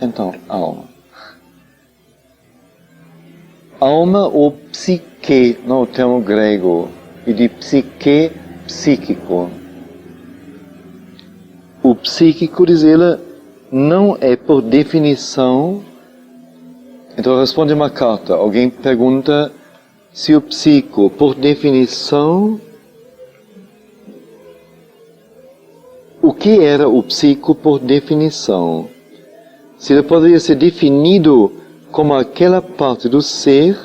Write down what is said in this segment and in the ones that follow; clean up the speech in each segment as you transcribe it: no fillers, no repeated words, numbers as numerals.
Então, alma. Alma ou psique, não o termo grego, e de psique, psíquico. O psíquico, diz ele, não é por definição. Então responde uma carta, alguém pergunta se o psico, por definição, o que era o psico por definição? Se ele poderia ser definido como aquela parte do ser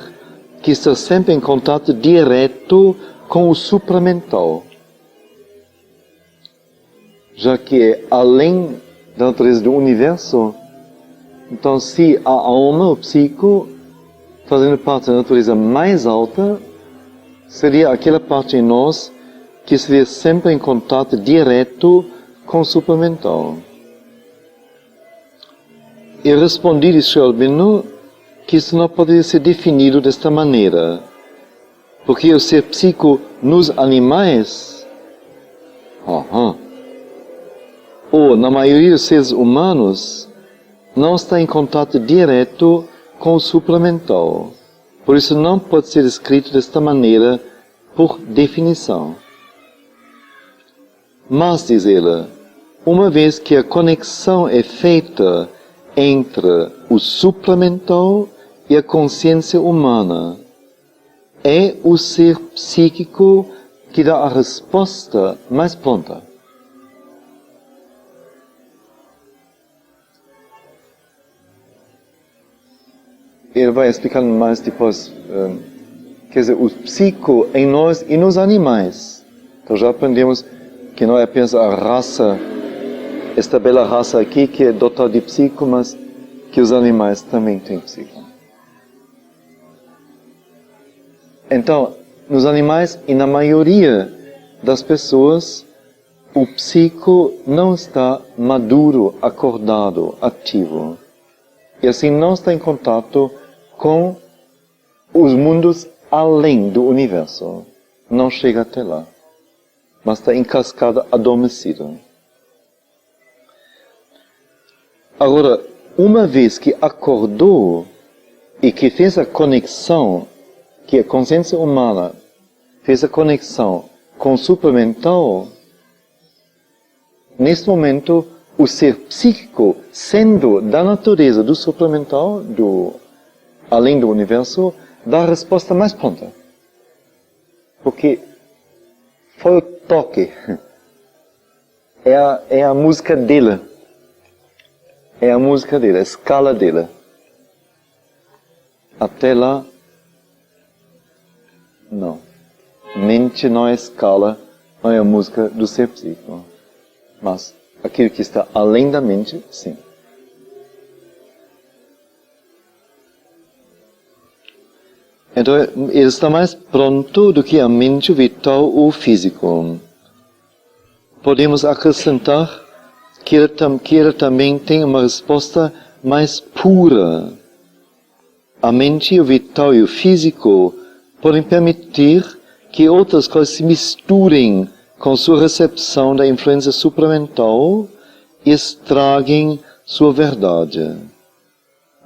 que está sempre em contato direto com o supramental. Já que é além da natureza do universo, então se a alma, o psico, fazendo parte da natureza mais alta, seria aquela parte em nós que seria sempre em contato direto com o supramental. E respondi de Sri Aurobindo que isso não poderia ser definido desta maneira, porque o ser psíquico nos animais, ou na maioria dos seres humanos, não está em contato direto com o supramental. Por isso não pode ser escrito desta maneira por definição. Mas, diz ele, uma vez que a conexão é feita entre o supramental e a consciência humana, é o ser psíquico que dá a resposta mais pronta. Ele vai explicar mais depois, quer dizer, o psico em nós e nos animais. Então já aprendemos que não é apenas a raça, esta bela raça aqui que é dotada de psico, mas que os animais também têm psico. Então, nos animais e na maioria das pessoas, o psico não está maduro, acordado, ativo. E assim não está em contato com os mundos além do universo. Não chega até lá. Mas está encascado, adormecido. Agora, uma vez que acordou e que fez a conexão, que a consciência humana fez a conexão com o supramental, neste momento, o ser psíquico, sendo da natureza do supramental, além do universo, dá a resposta mais pronta. Porque foi o toque. É a música dele. É a música dele, a escala dele. Até lá, não. Mente não é escala, não é a música do ser psíquico. Mas aquilo que está além da mente, sim. Então, ele está mais pronto do que a mente vital ou físico. Podemos acrescentar que ele também tem uma resposta mais pura. A mente, o vital e o físico podem permitir que outras coisas se misturem com sua recepção da influência supramental e estraguem sua verdade.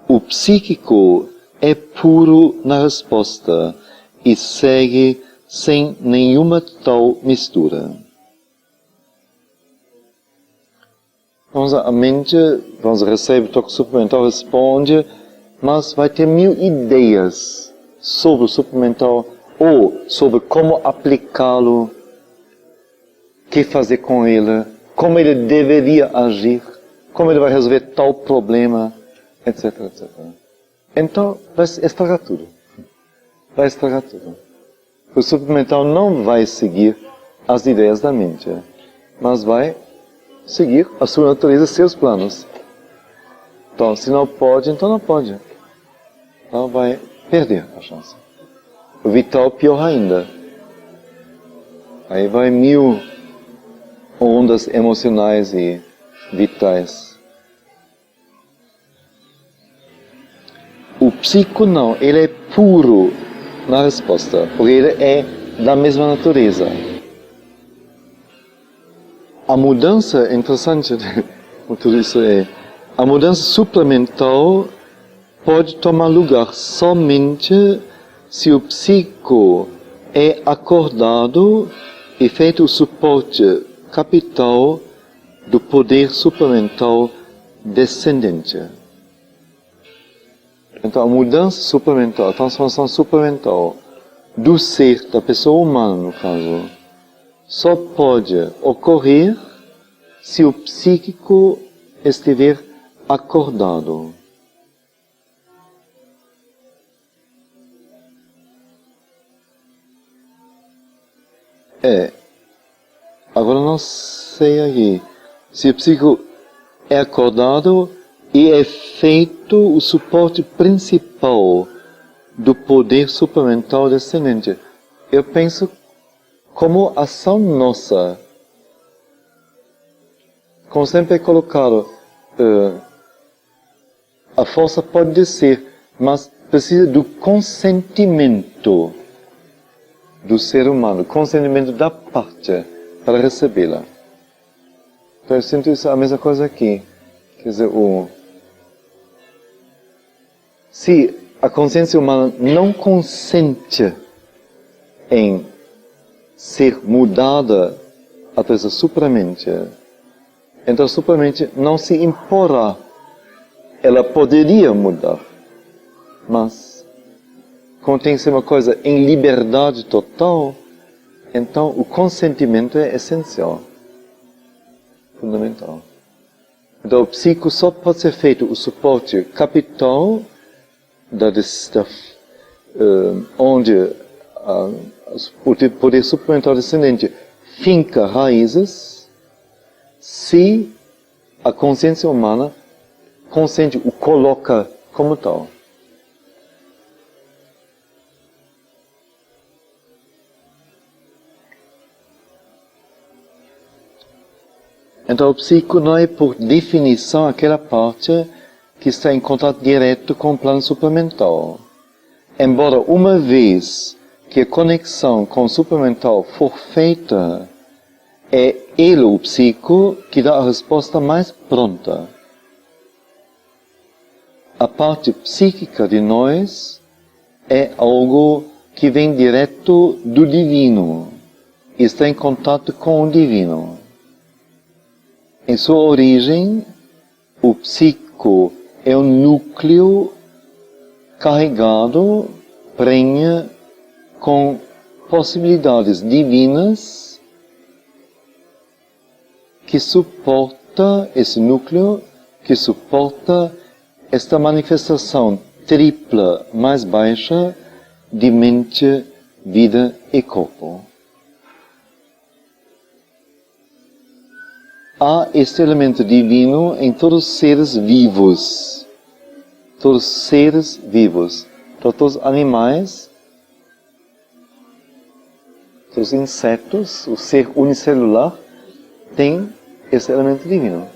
O psíquico é puro na resposta e segue sem nenhuma tal mistura. A mente, recebe o toque supramental, responde, mas vai ter 1000 ideias sobre o supramental ou sobre como aplicá-lo, o que fazer com ele, como ele deveria agir, como ele vai resolver tal problema, etc, etc. Então, vai estragar tudo. Vai estragar tudo. O supramental não vai seguir as ideias da mente, mas vai seguir a sua natureza, seus planos. Então, se não pode, então não pode. Então vai perder a chance. O vital, pior ainda. Aí vai 1000 ondas emocionais e vitais. O psico não, ele é puro na resposta, porque ele é da mesma natureza. A mudança é interessante, tudo isso é, A mudança supramental pode tomar lugar somente se o psico é acordado e feito o suporte capital do poder supramental descendente. Então, a mudança supramental, a transformação supramental do ser, da pessoa humana, no caso, só pode ocorrer se o psíquico estiver acordado. Agora não sei aqui, se o psíquico é acordado e é feito o suporte principal do poder supramental descendente. Eu penso como ação nossa, como sempre é colocado, a força pode descer, mas precisa do consentimento do ser humano, consentimento da parte para recebê-la. Então eu sinto isso a mesma coisa aqui. Quer dizer, se a consciência humana não consente em ser mudada através da supramente, então a supramente não se imporá. Ela poderia mudar, mas como tem que ser uma coisa em liberdade total, então o consentimento é essencial, fundamental. Então o psico só pode ser feito o suporte capital onde o poder supramental descendente finca raízes, se a consciência humana consente, o coloca como tal. Então o psico não é por definição aquela parte que está em contato direto com o plano supramental. Embora uma vez que a conexão com o supramental for feita, é ele, o psico, que dá a resposta mais pronta. A parte psíquica de nós é algo que vem direto do divino, e está em contato com o divino. Em sua origem, o psico é um núcleo carregado, prenha com possibilidades divinas que suporta esse núcleo, que suporta esta manifestação tripla mais baixa de mente, vida e corpo. Há este elemento divino em todos os seres vivos. Todos os seres vivos. Todos os animais, todos os insetos, o ser unicelular, tem esse elemento divino.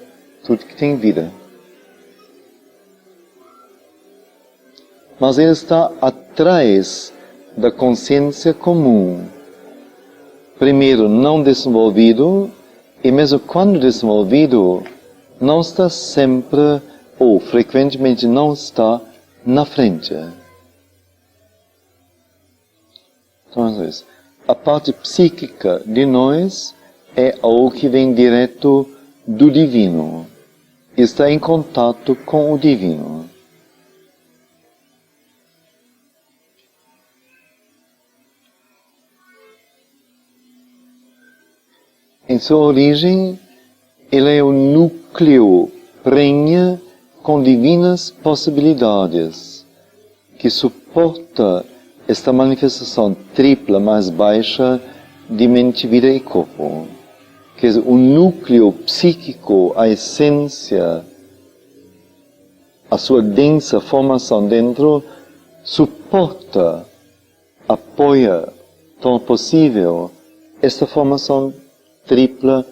Tudo que tem vida. Mas ele está atrás da consciência comum. Primeiro, não desenvolvido, e mesmo quando desenvolvido, não está sempre, ou frequentemente não está, na frente. Então, a parte psíquica de nós é algo que vem direto do divino. Está em contato com o divino. Em sua origem, ele é o núcleo prenha com divinas possibilidades, que suporta esta manifestação tripla mais baixa de mente, vida e corpo. Quer dizer, o núcleo psíquico, a essência, a sua densa formação dentro, suporta, apoia, tão possível, esta formação tripla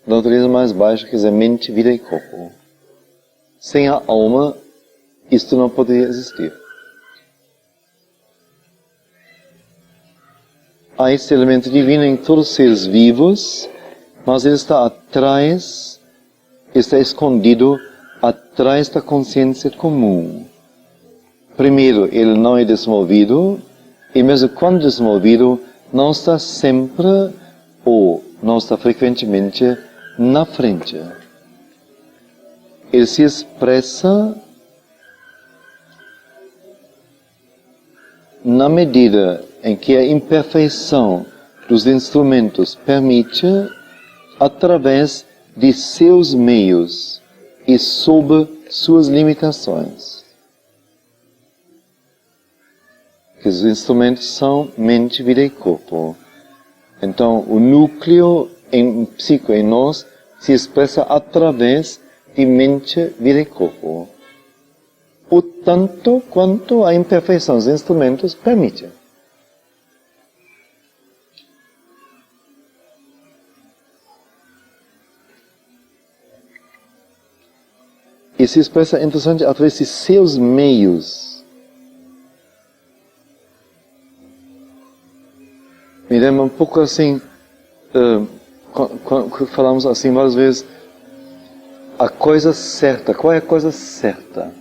da natureza mais baixa, quer dizer, mente, vida e corpo. Sem a alma, isto não poderia existir. Há este elemento divino em todos os seres vivos, mas ele está atrás, está escondido atrás da consciência comum. Primeiro, ele não é desenvolvido, e mesmo quando desenvolvido, não está sempre, ou não está frequentemente, na frente. Ele se expressa na medida em que a imperfeição dos instrumentos permite, através de seus meios e sob suas limitações. Que os instrumentos são mente, vida e corpo. Então, o núcleo em psico, em nós, se expressa através de mente, vida e corpo. O tanto quanto a imperfeição dos instrumentos permite. E se expressa, interessante, através de seus meios. Me lembra um pouco assim, quando falamos assim várias vezes, a coisa certa. Qual é a coisa certa?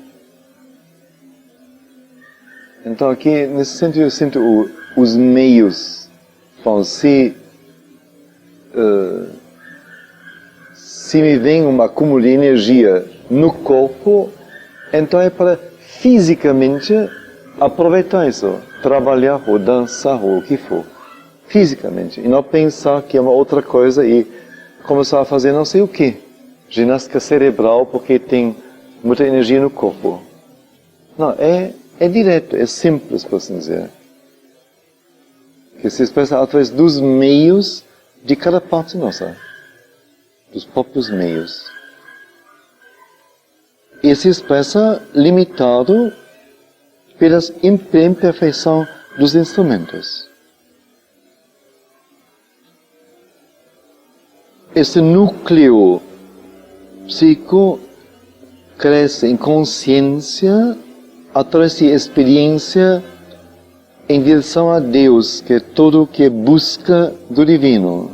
Então aqui, nesse sentido, eu sinto os meios. Bom, se me vem um acúmulo de energia no corpo, então é para fisicamente aproveitar isso. Trabalhar ou dançar ou o que for. Fisicamente. E não pensar que é uma outra coisa e começar a fazer não sei o que. Ginástica cerebral porque tem muita energia no corpo. Não, é direto, é simples, por assim dizer. Que se expressa através dos meios de cada parte nossa. Dos próprios meios. E se expressa limitado pela imperfeição dos instrumentos. Esse núcleo psíquico cresce em consciência através de experiência em direção a Deus, que é tudo o que busca do divino,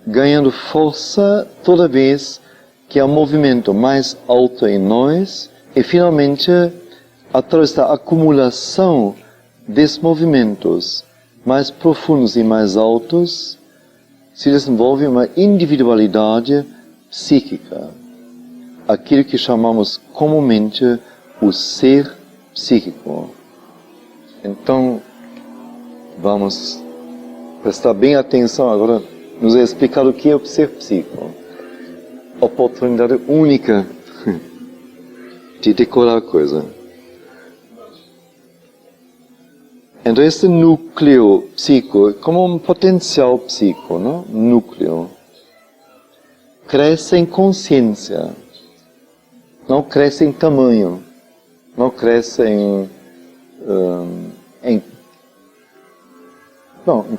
ganhando força toda vez que há um movimento mais alto em nós e, finalmente, através da acumulação desses movimentos mais profundos e mais altos, se desenvolve uma individualidade psíquica, aquilo que chamamos comumente o ser psíquico. Então, vamos prestar bem atenção agora, nos explicar o que é o ser psíquico. Oportunidade única de decorar a coisa. Então, esse núcleo psíquico, como um potencial psíquico, não? Núcleo, cresce em consciência, não cresce em tamanho, não cresce em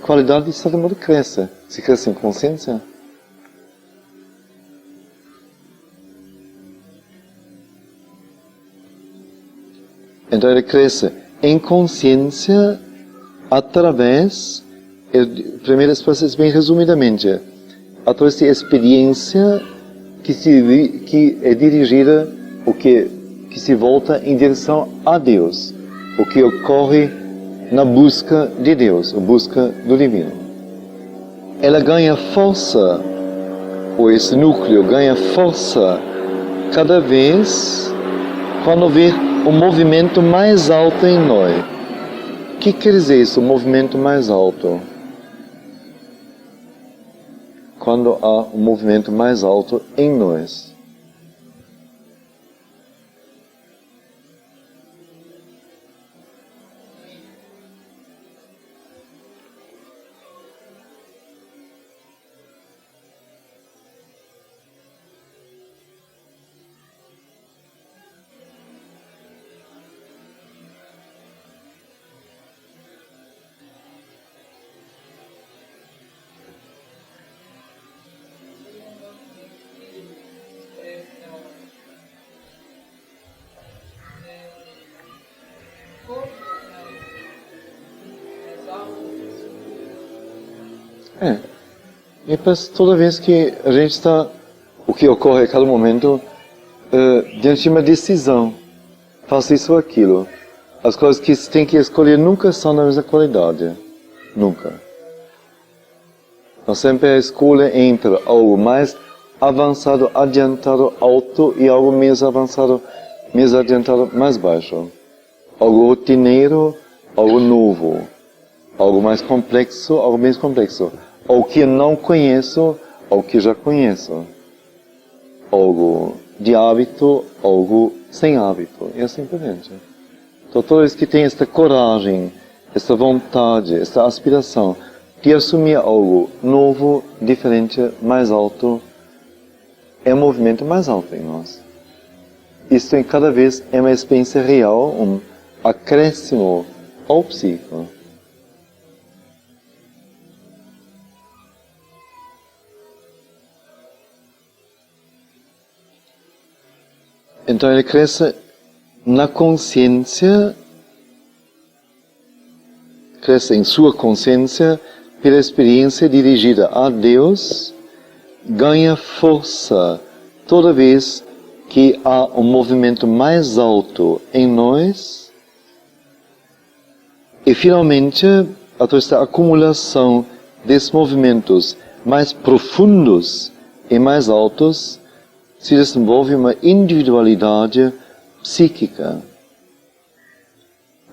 qualidade, de certo modo, cresce. Se cresce em consciência. Então ele cresce em consciência através, primeiro expressa bem resumidamente, através de experiência que é dirigida, o que se volta em direção a Deus, o que ocorre na busca de Deus, a busca do divino. Ela ganha força, ou esse núcleo ganha força cada vez quando vê o movimento mais alto em nós. O que quer dizer isso, o movimento mais alto? Quando há um movimento mais alto em nós. E parece toda vez que a gente está, o que ocorre a cada momento, diante de uma decisão. Faço isso ou aquilo. As coisas que se tem que escolher nunca são da mesma qualidade. Nunca. Então sempre a escolha entre algo mais avançado, adiantado, alto e algo menos avançado, menos adiantado, mais baixo. Algo rotineiro, algo novo. Algo mais complexo, algo menos complexo. Algo que eu não conheço, algo que já conheço. Algo de hábito, algo sem hábito. E assim por diante. Então todos que têm esta coragem, esta vontade, esta aspiração de assumir algo novo, diferente, mais alto, é um movimento mais alto em nós. Isto em cada vez é uma experiência real, um acréscimo ao psíquico. Então ele cresce na consciência, cresce em sua consciência pela experiência dirigida a Deus, ganha força toda vez que há um movimento mais alto em nós e finalmente, através da acumulação desses movimentos mais profundos e mais altos, se desenvolve uma individualidade psíquica.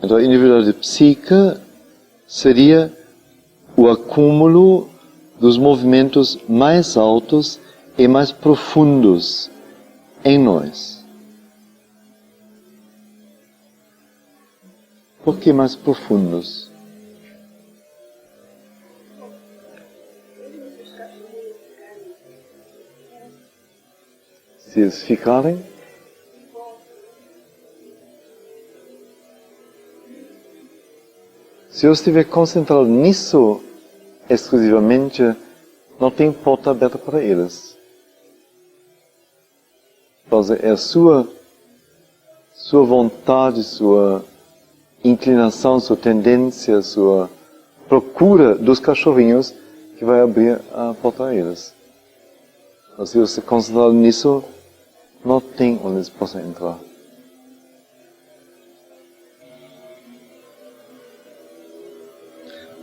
Então a individualidade psíquica seria o acúmulo dos movimentos mais altos e mais profundos em nós. Por que mais profundos? Se eles ficarem, se eu estiver concentrado nisso exclusivamente, não tem porta aberta para eles. Então, é a sua vontade, sua inclinação, sua tendência, sua procura dos cachorrinhos que vai abrir a porta a eles. Então, se você concentrar nisso, não tem onde eles possam entrar.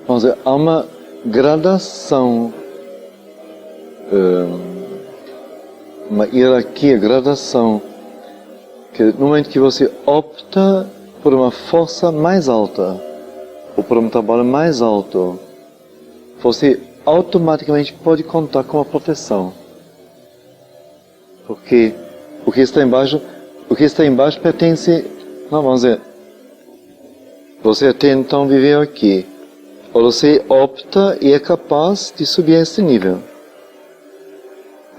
Então, há uma gradação, uma hierarquia, gradação, que no momento que você opta por uma força mais alta, ou por um trabalho mais alto, você automaticamente pode contar com a proteção. Porque o que está embaixo pertence, não, vamos dizer, você até então viveu aqui, ou você opta e é capaz de subir a esse nível.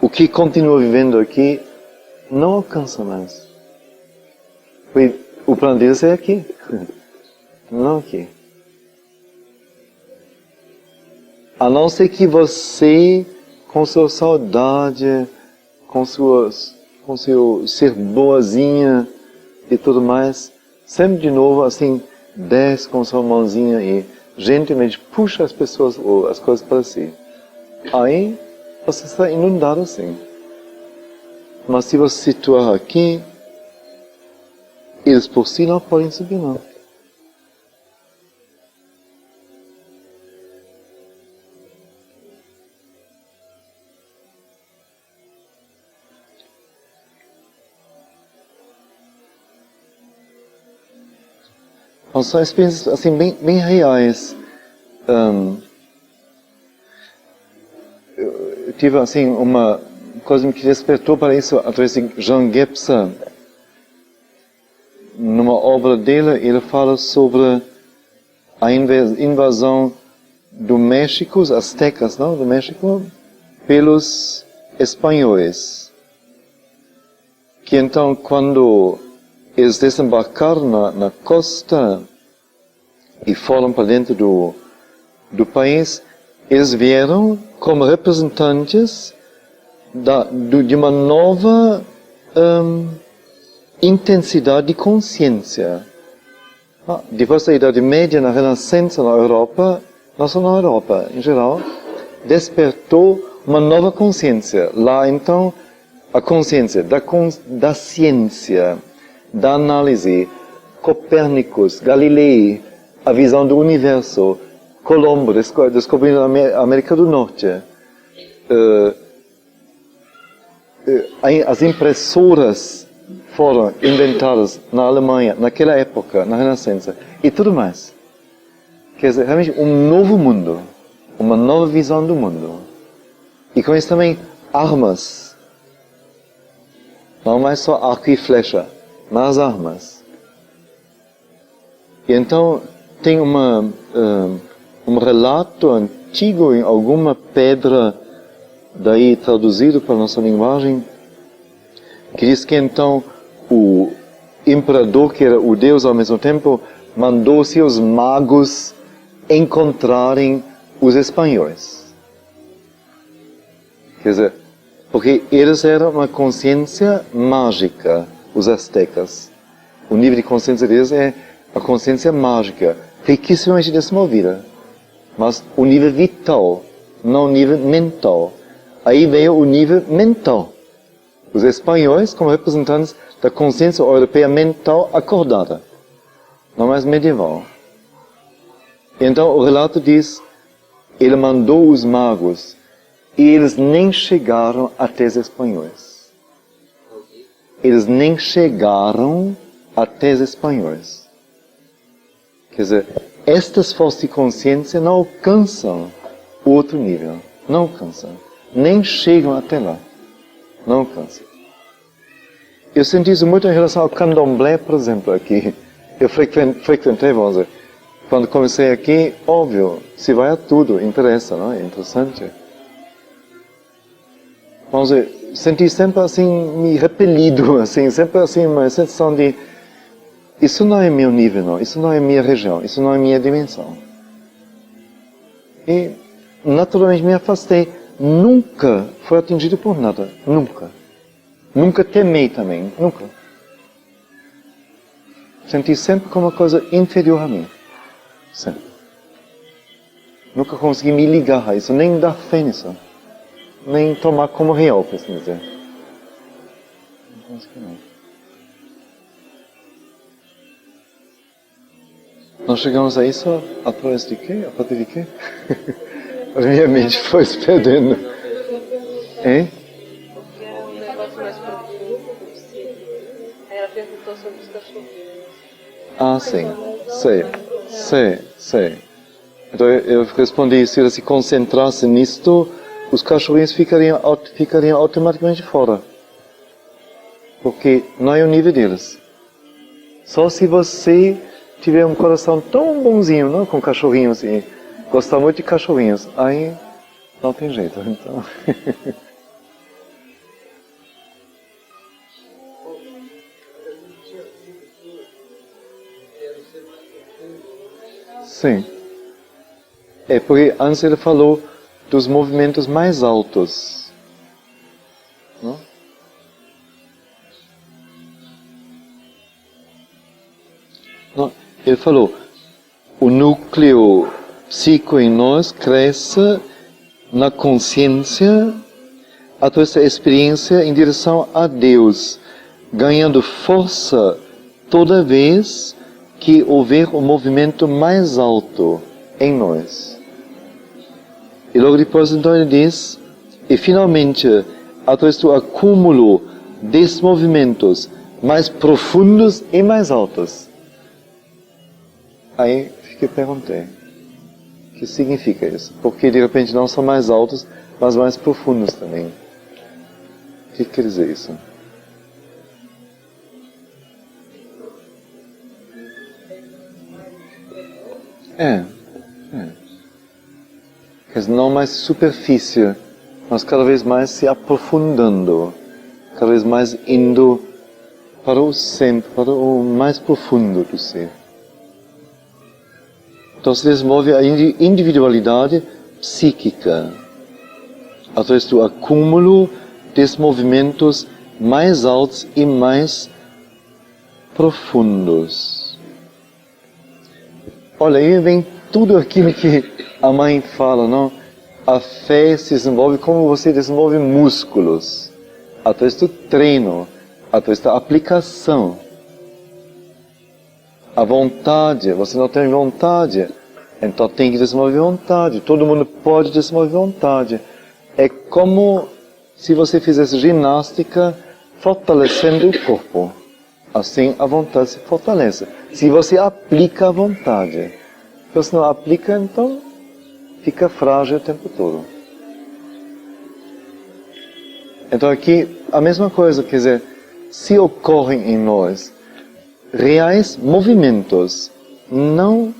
O que continua vivendo aqui não alcança mais. O plano deles é aqui, não aqui. A não ser que você, com sua saudade, com seu ser boazinha e tudo mais, sempre de novo assim, desce com sua mãozinha e gentilmente puxa as pessoas ou as coisas para si. Aí você está inundado assim. Mas se você se situar aqui, eles por si não podem subir não. Então, são experiências assim, bem reais. Eu tive assim, uma coisa que despertou para isso através de Jean Gebser. Numa obra dele, ele fala sobre a invasão do México, os aztecas, não, do México, pelos espanhóis. Que então, quando eles desembarcaram na costa e foram para dentro do país, eles vieram como representantes de uma nova intensidade de consciência. Depois da Idade Média, na Renascença na Europa, não só na Europa, em geral, despertou uma nova consciência. Lá, então, a consciência da ciência, da análise, Copérnicos, Galilei, a visão do universo, Colombo descobrindo a América do Norte, as impressoras foram inventadas na Alemanha, naquela época, na Renascença, e tudo mais. Quer dizer, realmente um novo mundo, uma nova visão do mundo. E com isso também armas. Não mais só arco e flecha, mas armas. E então tem um relato antigo em alguma pedra, daí traduzido para a nossa linguagem, que diz que então o imperador, que era o Deus ao mesmo tempo, mandou seus magos encontrarem os espanhóis. Quer dizer, porque eles eram uma consciência mágica, os aztecas. O nível de consciência deles é a consciência mágica, riquíssimamente desenvolvida, mas o nível vital, não o nível mental. Aí veio o nível mental. Os espanhóis como representantes da consciência europeia mental acordada, não mais medieval. Então o relato diz, ele mandou os magos, e eles nem chegaram até os espanhóis. Eles nem chegaram até os espanhóis. Quer dizer, estas forças de consciência não alcançam outro nível. Não alcançam. Nem chegam até lá. Não alcançam. Eu senti isso muito em relação ao candomblé, por exemplo, aqui. Eu frequentei, vamos dizer, quando comecei aqui, óbvio, se vai a tudo, interessa, não é? Interessante. Vamos dizer, senti sempre assim, me repelido, assim, sempre assim, uma sensação de isso não é meu nível, não, isso não é minha região, isso não é minha dimensão. E, naturalmente, me afastei. Nunca foi atingido por nada, nunca. Nunca temei também, nunca. Senti sempre como uma coisa inferior a mim. Sempre. Nunca consegui me ligar a isso, nem dar fé nisso. Nem tomar como real, por assim dizer. Não consegui não. Nós chegamos a isso através de quê? A partir de quê? A minha mente foi se perdendo. Hein? Porque é um negócio mais profundo, aí ela perguntou sobre os cachorrinhos. Ah, sim. Sei. Então eu respondi, se eles se concentrassem nisto, os cachorrinhos ficariam automaticamente fora. Porque não é o nível deles. Só se você tiver um coração tão bonzinho, não, com cachorrinhos, e gostar muito de cachorrinhos, aí não tem jeito. Então. Sim. É porque antes ele falou dos movimentos mais altos. Não? Não, ele falou, o núcleo psíquico em nós cresce na consciência através da experiência em direção a Deus, ganhando força toda vez que houver um movimento mais alto em nós. E logo depois então ele diz, e finalmente, através do acúmulo desses movimentos mais profundos e mais altos. Aí que perguntei, o que significa isso? Porque de repente não são mais altos, mas mais profundos também. O que quer dizer isso? Quer dizer, não mais superfície, mas cada vez mais se aprofundando, cada vez mais indo para o centro, para o mais profundo do ser. Então se desenvolve a individualidade psíquica, através do acúmulo desses movimentos mais altos e mais profundos. Olha, aí vem tudo aquilo que a mãe fala, não? A fé se desenvolve como você desenvolve músculos. através do treino, através da aplicação. A vontade, você não tem vontade, então tem que desenvolver vontade. Todo mundo pode desenvolver vontade. É como se você fizesse ginástica fortalecendo o corpo. Assim a vontade se fortalece. Se você aplica a vontade. Se você não aplica, então fica frágil o tempo todo. Então aqui a mesma coisa, quer dizer, se ocorrem em nós reais movimentos, não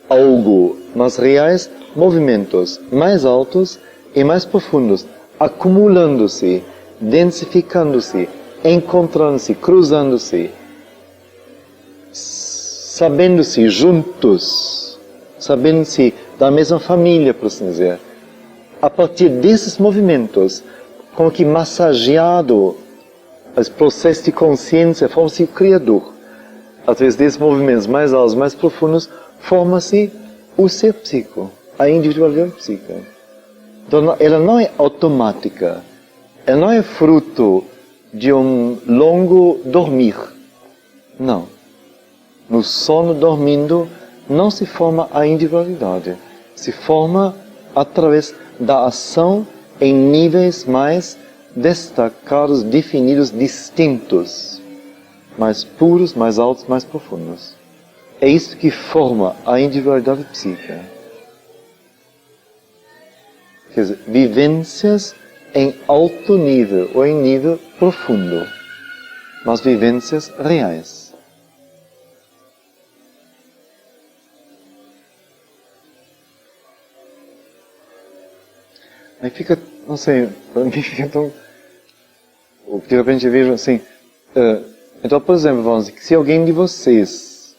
algo, mas reais movimentos mais altos e mais profundos, acumulando-se, densificando-se, encontrando-se, cruzando-se, sabendo-se juntos, sabendo-se da mesma família, por assim dizer. A partir desses movimentos, como que massageado os processos de consciência, forma-se o Criador. Através desses movimentos mais altos, mais profundos, forma-se o ser psíquico, a individualidade psíquica. Então, ela não é automática, ela não é fruto de um longo dormir. Não. No sono, dormindo, não se forma a individualidade. Se forma através da ação em níveis mais destacados, definidos, distintos. Mais puros, mais altos, mais profundos. É isso que forma a individualidade psíquica. Quer dizer, vivências em alto nível ou em nível profundo, mas vivências reais. Aí fica, não sei, para mim fica tão... De repente eu vejo assim... então, por exemplo, vamos dizer que se alguém de vocês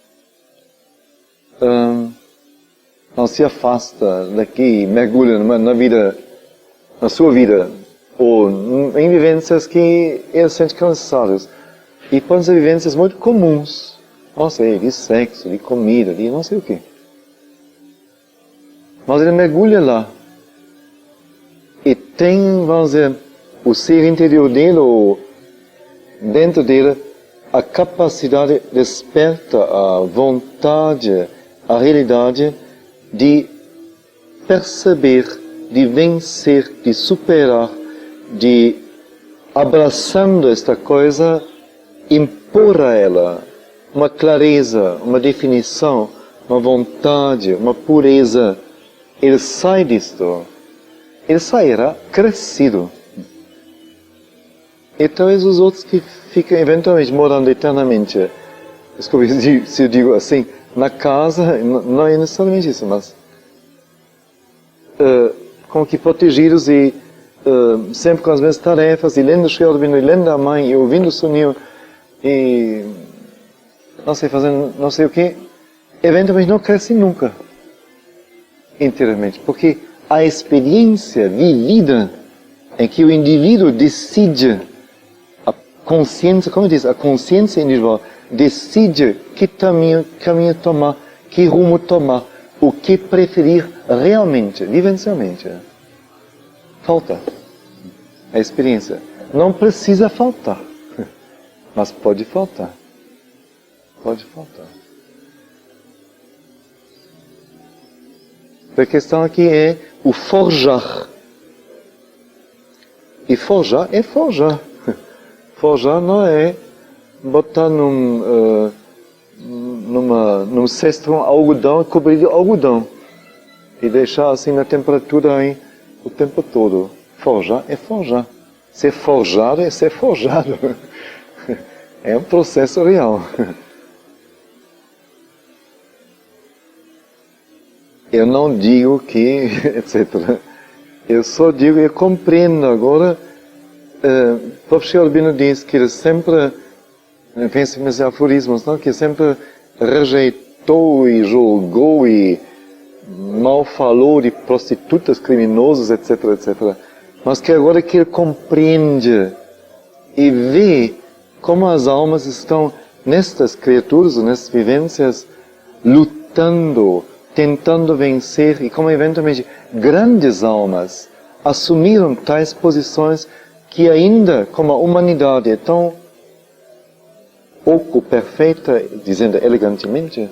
não se afasta daqui, mergulha na vida, na sua vida, ou em vivências que ele sente que são necessárias, e podem ser vivências muito comuns, não sei, de sexo, de comida, de não sei o quê. Mas ele mergulha lá, e tem, vamos dizer, o ser interior dele, ou dentro dele, a capacidade desperta, a vontade, a realidade de perceber, de vencer, de superar, de, abraçando esta coisa, impor a ela uma clareza, uma definição, uma vontade, uma pureza. Ele sai disto, ele sairá crescido. E talvez os outros que ficam eventualmente morando eternamente, desculpe se eu digo assim, na casa, não é necessariamente isso, mas como que protegidos e sempre com as mesmas tarefas, e lendo o Sri-Aurobindo, e lendo a mãe, e ouvindo o Sunil, e não sei, fazendo não sei o que, eventualmente não crescem nunca, inteiramente, porque a experiência vivida em que o indivíduo decide, a consciência, como diz, a consciência individual decide que caminho tomar, que rumo tomar, o que preferir realmente, vivencialmente. Falta a experiência. Não precisa faltar, mas pode faltar. Pode faltar. A questão aqui é o forjar. E forjar é forjar. Forjar não é botar num cesto com algodão e cobrir de algodão. E deixar assim na temperatura aí o tempo todo. Forjar é forjar. Ser forjado é ser forjado. É um processo real. Eu não digo que, etc. Eu só digo, eu compreendo agora. O próprio Sri-Aurobindo diz que ele sempre, penso nos aforismos, não? Que sempre rejeitou e julgou e mal falou de prostitutas, criminosos, etc, etc. Mas que agora que ele compreende e vê como as almas estão nestas criaturas, nestas vivências, lutando, tentando vencer, e como eventualmente grandes almas assumiram tais posições que ainda, como a humanidade é tão pouco perfeita, dizendo elegantemente,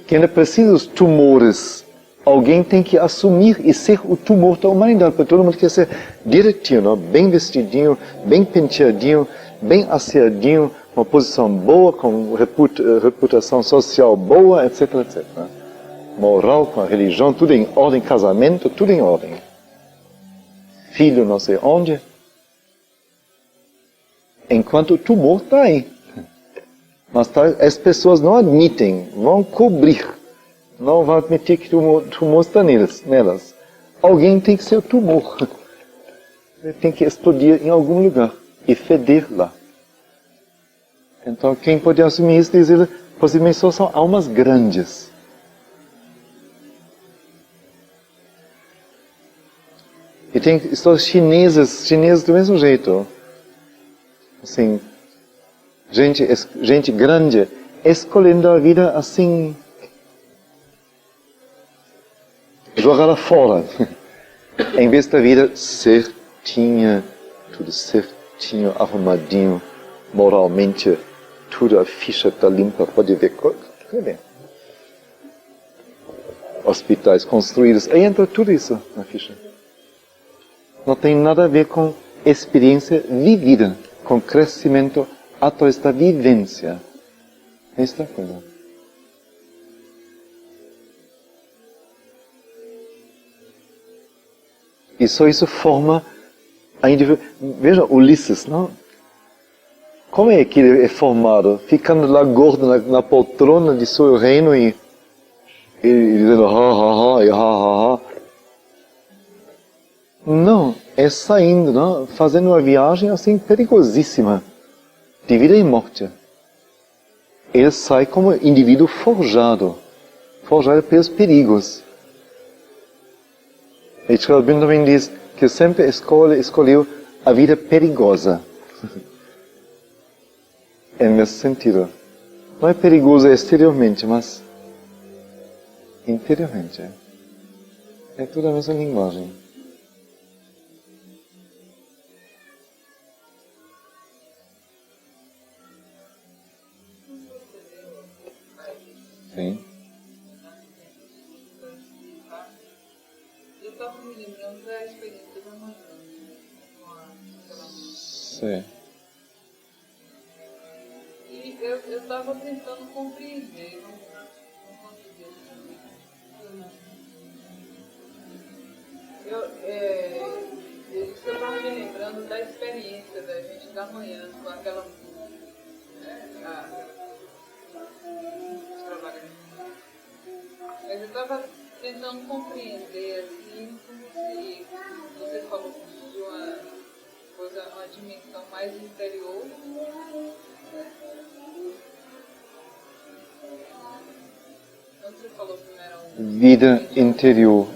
que ainda precisa dos tumores. Alguém tem que assumir e ser o tumor da humanidade, porque todo mundo quer ser direitinho, não? Bem vestidinho, bem penteadinho, bem asseadinho, uma posição boa, com reputação social boa, etc, etc. Moral, com a religião, tudo em ordem, casamento, tudo em ordem. Filho não sei onde. Enquanto o tumor está aí. Mas as pessoas não admitem, vão cobrir. Não vão admitir que o tumor está nelas. Alguém tem que ser o tumor. Ele tem que explodir em algum lugar e feder lá. Então, quem pode assumir isso, dizer, possivelmente só são almas grandes. E tem os chineses do mesmo jeito. Assim, gente grande, escolhendo a vida assim, jogada fora. Em vez da vida certinha, tudo certinho, arrumadinho, moralmente, tudo a ficha está limpa, pode ver. Hospitais construídos, aí entra tudo isso na ficha. Não tem nada a ver com experiência vivida, com crescimento através da vivência. Esta é a coisa. E só isso forma a indivíduo. Veja Ulisses, não? Como é que ele é formado? Ficando lá gordo na poltrona de seu reino e dizendo ha ha ha. Não, é saindo, não? Fazendo uma viagem assim perigosíssima, de vida e morte. Ele sai como indivíduo forjado pelos perigos. E Sri Aurobindo também diz que sempre escolheu a vida perigosa. É nesse sentido. Não é perigoso exteriormente, mas interiormente. É tudo a mesma linguagem. Sim. Eu estava me lembrando da experiência da manhã. Sim. E eu estava tentando compreender, não conseguia. Eu estava me lembrando da experiência da gente da manhã com aquela música, né? Mas eu estava tentando compreender, assim, como se você falou de uma coisa, uma dimensão mais interior, né? Então você falou que não era um... Vida interior,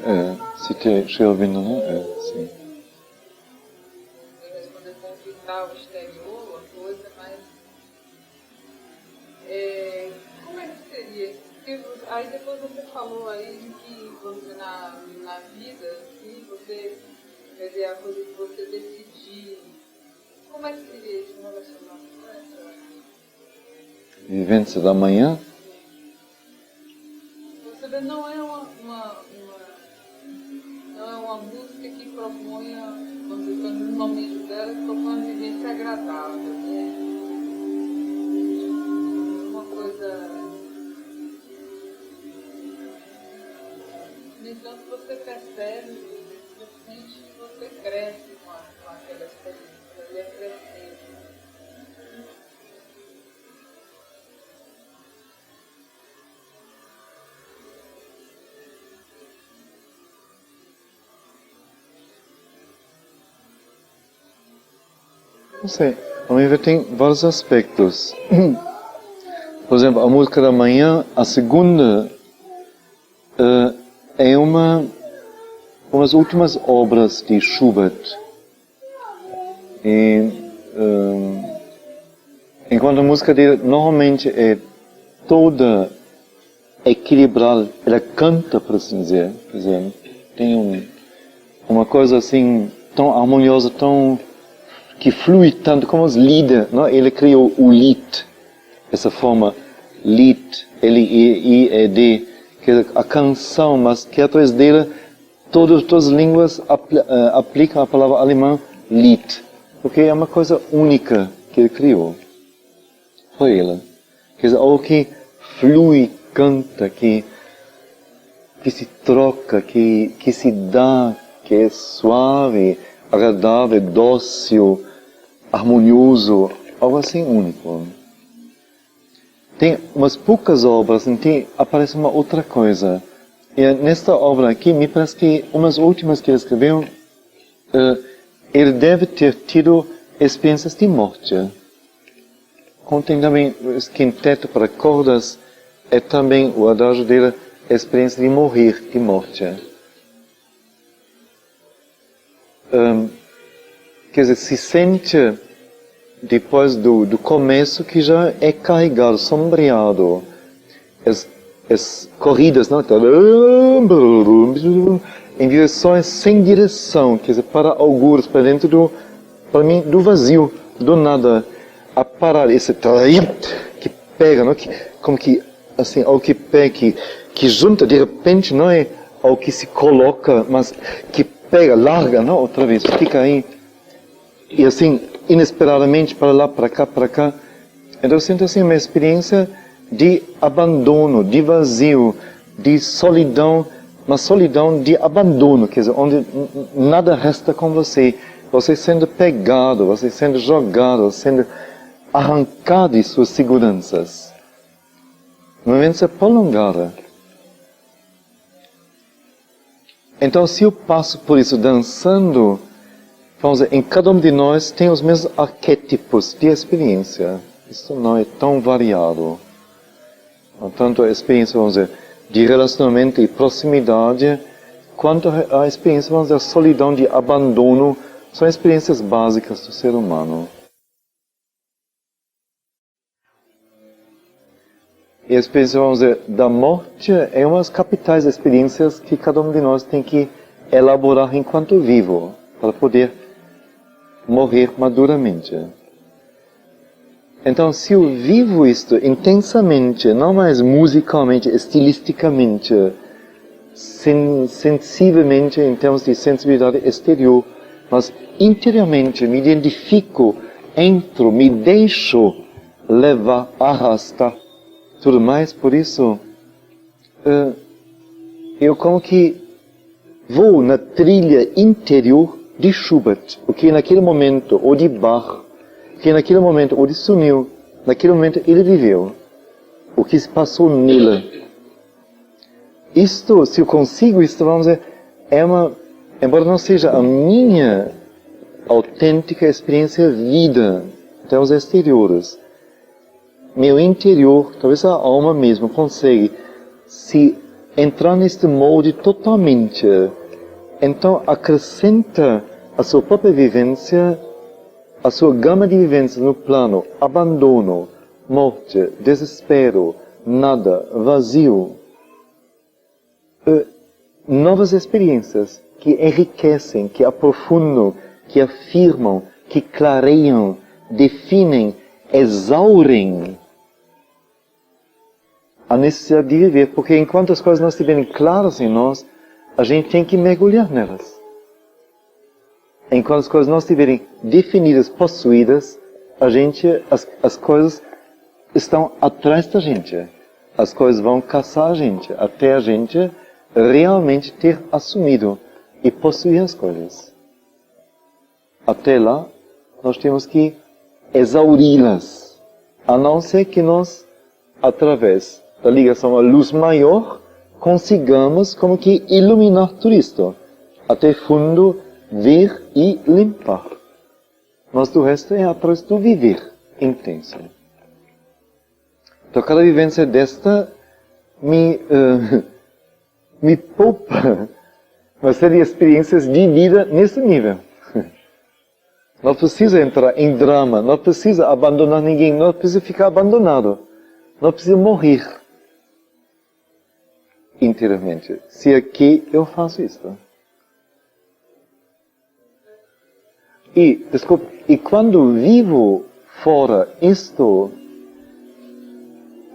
citei Sri Aurobindo, não? Sim. Eu responder com o vital exterior, a coisa, mas... como é que seria isso? Porque aí depois você falou aí que você na vida, assim, você, quer dizer, a coisa que você decidir. Como é que seria isso relacionado com essa? Vivência da manhã? Você vê, não é uma música que proponha, quando no momento dela, propõe uma vivência agradável, né? Uma coisa... No entanto, você percebe, você sente que você cresce com aquela experiência, você é crescer. Não sei, a minha vida tem vários aspectos. Por exemplo, a música da manhã, a segunda, é umas últimas obras de Schubert. E, enquanto a música dele normalmente é toda equilibrada, ela canta, por assim dizer, tem uma coisa assim, tão harmoniosa, tão que flui tanto como os Lieder, não? Ele criou o Lied, essa forma Lied, L-I-E-D, que é a canção, mas que através dela todas as línguas aplicam a palavra alemã Lied, porque é uma coisa única que ele criou. Foi ele. Quer dizer, algo que flui, canta, que se troca, que se dá, que é suave, agradável, dócil, harmonioso, algo assim único. Tem umas poucas obras em que aparece uma outra coisa. E nesta obra aqui, me parece que umas últimas que ele escreveu, ele deve ter tido experiências de morte. Contém também o quinteto para cordas, é também o adágio dele, a experiência de morrer, de morte. Quer dizer, se sente depois do começo que já é carregado, sombreado. As corridas, não? Em direções sem direção, quer dizer, para algures, para dentro para mim, do vazio, do nada. A parar esse que pega, não? Como que, assim, algo que pega, que junta de repente, não é algo que se coloca, mas que pega, larga, não? Outra vez, fica aí. E assim, inesperadamente, para lá, para cá. Então eu sinto assim uma experiência de abandono, de vazio, de solidão, mas solidão de abandono, quer dizer, onde nada resta com você. Você sendo pegado, você sendo jogado, sendo arrancado de suas seguranças. Uma vivência prolongada. Então, se eu passo por isso dançando, vamos dizer, em cada um de nós tem os mesmos arquétipos de experiência. Isso não é tão variado. Tanto a experiência, vamos dizer, de relacionamento e proximidade, quanto a experiência, vamos dizer, de solidão, de abandono, são experiências básicas do ser humano. E a experiência, vamos dizer, da morte é uma das capitais experiências que cada um de nós tem que elaborar enquanto vivo, para poder morrer maduramente. Então, se eu vivo isto intensamente, não mais musicalmente, estilisticamente, sensivelmente em termos de sensibilidade exterior, mas interiormente me identifico, entro, me deixo levar, arrastar, tudo mais, por isso, eu como que vou na trilha interior de Schubert, o que naquele momento, ou de Bach, que naquele momento, ou de Sunil, naquele momento ele viveu, o que se passou nele. Isto, se eu consigo isto, vamos dizer, embora não seja a minha autêntica experiência vida, em termos exteriores, meu interior, talvez a alma mesmo, consegue se entrar neste molde totalmente. Então acrescenta a sua própria vivência, a sua gama de vivências no plano abandono, morte, desespero, nada, vazio. Novas experiências que enriquecem, que aprofundam, que afirmam, que clareiam, definem, exaurem a necessidade de viver, porque enquanto as coisas não estiverem claras em nós, a gente tem que mergulhar nelas. Enquanto as coisas não estiverem definidas, possuídas, as coisas estão atrás da gente. As coisas vão caçar a gente, até a gente realmente ter assumido e possuir as coisas. Até lá, nós temos que exauri-las, a não ser que nós, através da ligação à luz maior, consigamos como que iluminar tudo isto, até fundo, ver e limpar. Mas do resto é através do viver intenso. Então cada vivência desta me poupa uma série de experiências de vida nesse nível. Não precisa entrar em drama, não precisa abandonar ninguém, não precisa ficar abandonado, não precisa morrer interiormente. Se aqui eu faço isso. E quando vivo fora isto,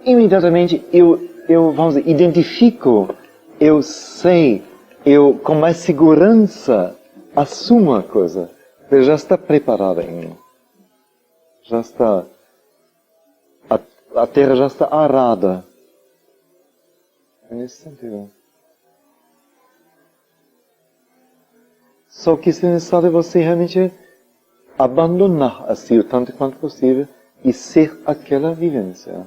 imediatamente eu vamos dizer, identifico, eu sei, eu com mais segurança assumo a coisa. Ele já está preparada em mim. Já está, a terra já está arada. É nesse sentido. Só que se necessário você realmente abandonar assim o tanto quanto possível e ser aquela vivência.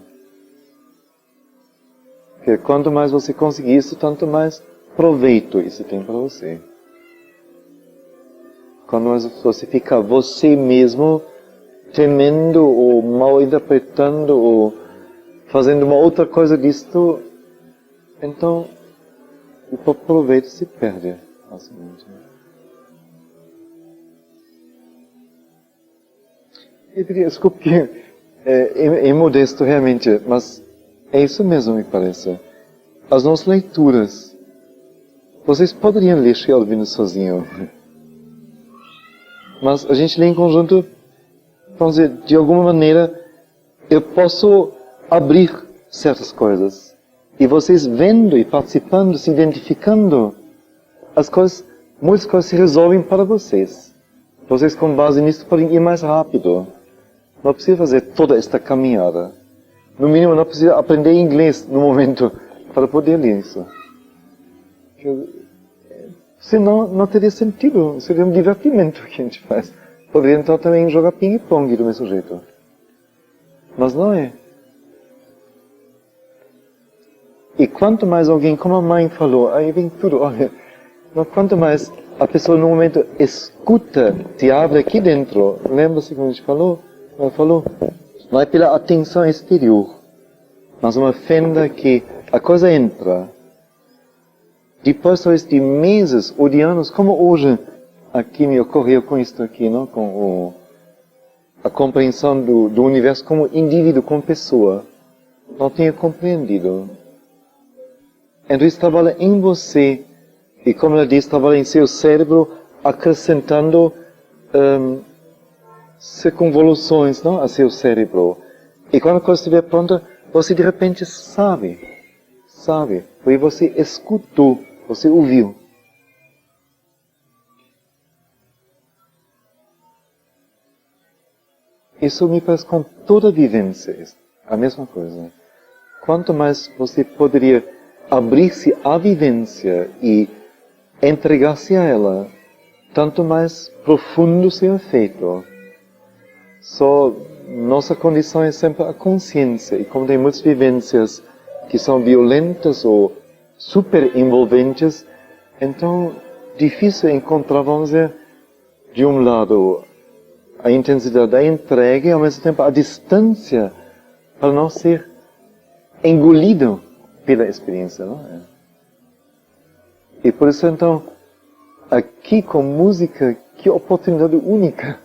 Porque quanto mais você conseguir isso, tanto mais proveito isso tem para você. Quando mais você fica você mesmo temendo ou mal interpretando ou fazendo uma outra coisa disto, então o proveito se perde facilmente. Eu diria, desculpe que é modesto realmente, mas é isso mesmo, me parece. As nossas leituras, vocês poderiam ler Shelvin sozinho, mas a gente lê em conjunto, vamos dizer, de alguma maneira, eu posso abrir certas coisas. E vocês vendo e participando, se identificando, muitas coisas se resolvem para vocês. Vocês, com base nisso, podem ir mais rápido. Não precisa fazer toda esta caminhada. No mínimo, não precisa aprender inglês no momento para poder ler isso. Senão, não teria sentido. Seria um divertimento que a gente faz. Poderia então também jogar ping-pong do mesmo jeito. Mas não é. E quanto mais alguém, como a mãe falou, aí vem tudo, olha, quanto mais a pessoa no momento escuta, te abre aqui dentro, lembra-se como a gente falou? Ela falou, não é pela atenção exterior, mas uma fenda que a coisa entra. Depois de meses ou de anos, como hoje aqui me ocorreu com isto aqui, não? Com a compreensão do universo como indivíduo, como pessoa. Não tinha compreendido. Então isso trabalha em você, e como ela diz, trabalha em seu cérebro, acrescentando circunvoluções, não? A seu cérebro. E quando a coisa estiver pronta, você de repente sabe, porque você escutou, você ouviu. Isso me parece com toda a vivência, a mesma coisa. Quanto mais você poderia abrir-se à vivência e entregar-se a ela, tanto mais profundo seu efeito. Só nossa condição é sempre a consciência, e como tem muitas vivências que são violentas ou super envolventes, então difícil encontrar, vamos dizer, de um lado a intensidade da entrega e ao mesmo tempo a distância para não ser engolido pela experiência, não é? E por isso então, aqui com música, que oportunidade única,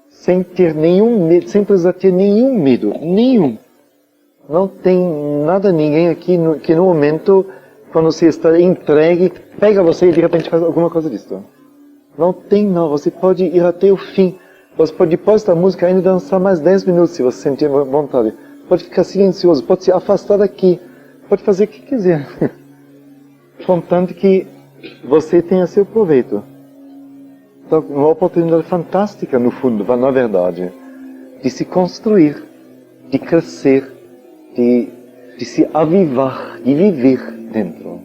sem ter nenhum medo, sem precisar ter nenhum medo, nenhum. Não tem nada, ninguém aqui que no momento, quando você está entregue, pega você e de repente faz alguma coisa disso. Não tem não, você pode ir até o fim. Você pode depois da música ainda dançar mais 10 minutos se você sentir vontade. Pode ficar silencioso, pode se afastar daqui, pode fazer o que quiser. Contanto que você tenha seu proveito. Então, uma oportunidade fantástica no fundo, na verdade, de se construir, de crescer, de se avivar, de viver dentro.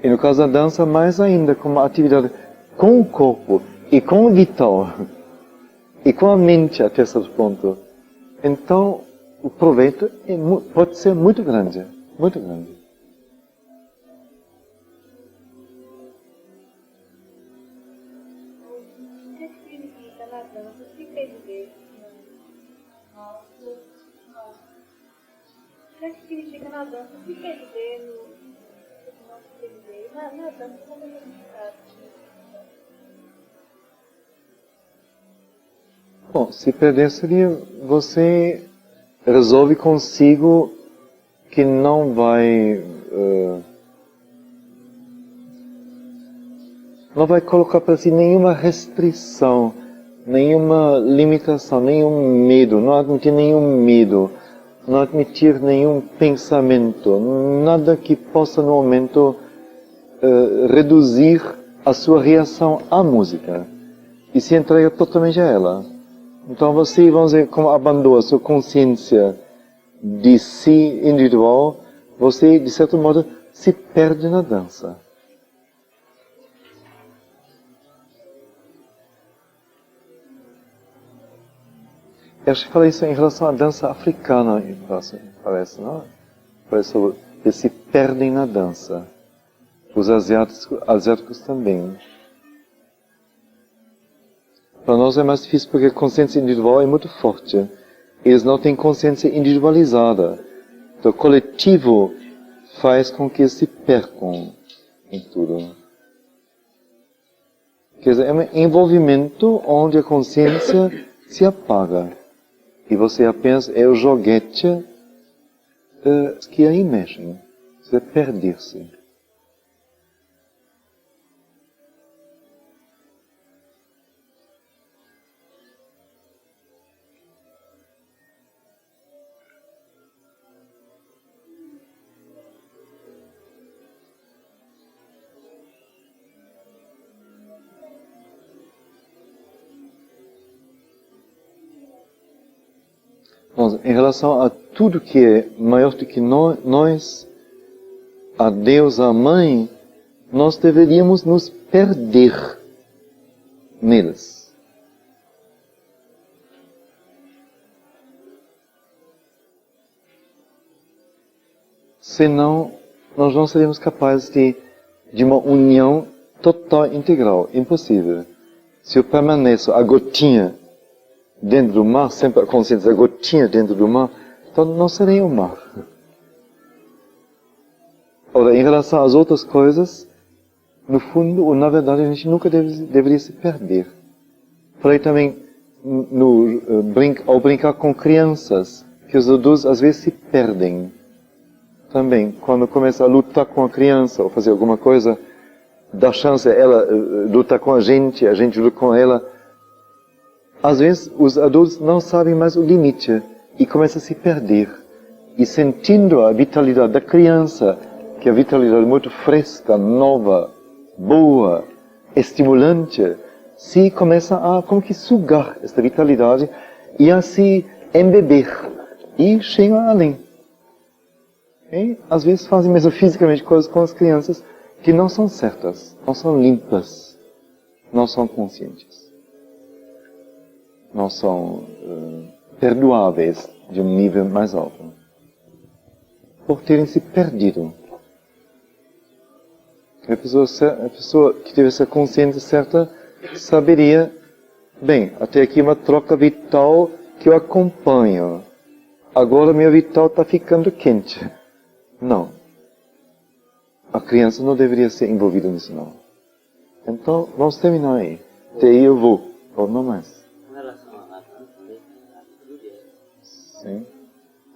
E no caso da dança, mais ainda, como uma atividade com o corpo e com o vital e com a mente até certo ponto. Então, o proveito pode ser muito grande, muito grande. O que significa na dança? O que quer dizer? O que significa na dança? O que quer dizer no na dança? Como é significado? Bom, se perder seria você resolve consigo que não vai não vai colocar para si nenhuma restrição, nenhuma limitação, nenhum medo, não admitir nenhum medo, não admitir nenhum pensamento, nada que possa no momento reduzir a sua reação à música e se entrega totalmente a ela. Então você, vamos dizer, como abandona a sua consciência de si individual, você, de certo modo, se perde na dança. Eu acho que falei isso em relação à dança africana, parece, não? Parece que eles se perdem na dança. Os asiáticos também. Para nós é mais difícil porque a consciência individual é muito forte. Eles não têm consciência individualizada. Então o coletivo faz com que eles se percam em tudo. Quer dizer, é um envolvimento onde a consciência se apaga. E você apenas é o joguete que aí mexem. Você perder-se. Bom, em relação a tudo que é maior do que nós, a Deus, a Mãe, nós deveríamos nos perder neles. Senão, nós não seríamos capazes de uma união total, integral, impossível. Se eu permaneço a gotinha dentro do mar, sempre a consciência da gotinha dentro do mar, então não serei o mar. Ora, em relação às outras coisas, no fundo, ou na verdade, a gente nunca deveria se perder. Falei também, ao brincar com crianças, que os adultos às vezes se perdem. Também, quando começa a lutar com a criança, ou fazer alguma coisa, dá chance a ela lutar com a gente luta com ela. Às vezes, os adultos não sabem mais o limite e começam a se perder. E sentindo a vitalidade da criança, que é a vitalidade muito fresca, nova, boa, estimulante, se começa a como que sugar esta vitalidade e a se embeber e chegam além. E, às vezes fazem mesmo fisicamente coisas com as crianças que não são certas, não são limpas, não são conscientes. Não são perdoáveis de um nível mais alto. Por terem se perdido. A pessoa que teve essa consciência certa saberia, bem, até aqui é uma troca vital que eu acompanho. Agora meu vital está ficando quente. Não. A criança não deveria ser envolvida nisso, não. Então, vamos terminar aí. Até aí eu vou. Ou não mais. Com relação à dança, atitude é essa? Sim.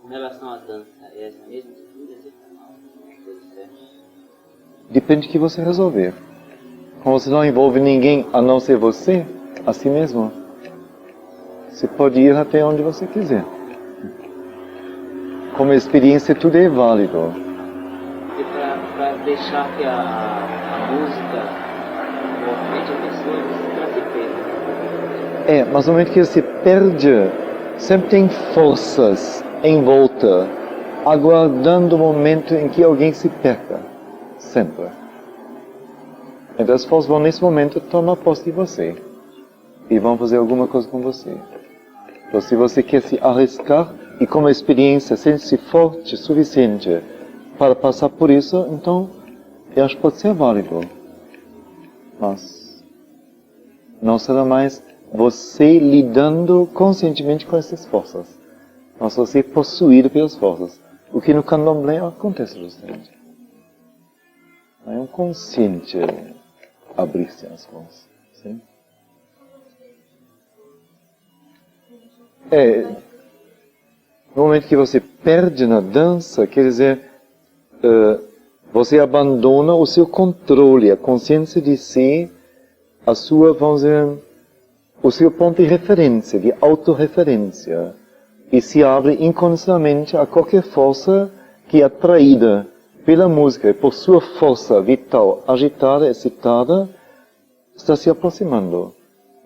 Com relação à dança, é essa mesma atitude? Depende do que você resolver. Como você não envolve ninguém a não ser você, a si mesmo, você pode ir até onde você quiser. Como experiência, tudo é válido. E para deixar que a música movimente a pessoa, ela se perde. Mas no momento que você perde, sempre tem forças em volta, aguardando o momento em que alguém se perca. Sempre. Então as forças vão nesse momento tomar posse de você. E vão fazer alguma coisa com você. Então se você quer se arriscar e com uma experiência sente-se forte o suficiente para passar por isso, então eu acho que pode ser válido. Mas não será mais você lidando conscientemente com essas forças. Mas você possuído pelas forças. O que no candomblé acontece justamente. É um consciente abrir-se às mãos. Sim? No momento que você perde na dança, quer dizer, você abandona o seu controle, a consciência de si a sua, vamos dizer, o seu ponto de referência, de autorreferência, e se abre incondicionalmente a qualquer força que é atraída pela música, por sua força vital agitada, excitada, está se aproximando.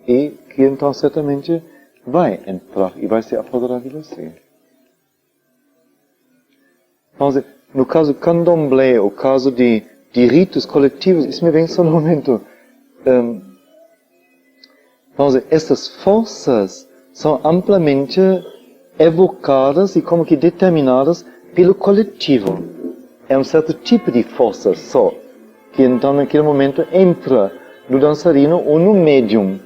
E que então certamente vai entrar e vai se apoderar de você. Vamos dizer, no caso do candomblé, o caso de ritos coletivos, isso me vem só no momento. Vamos dizer, essas forças são amplamente evocadas e como que determinadas pelo coletivo. É um certo tipo de força só, que então naquele momento entra no dançarino ou no médium,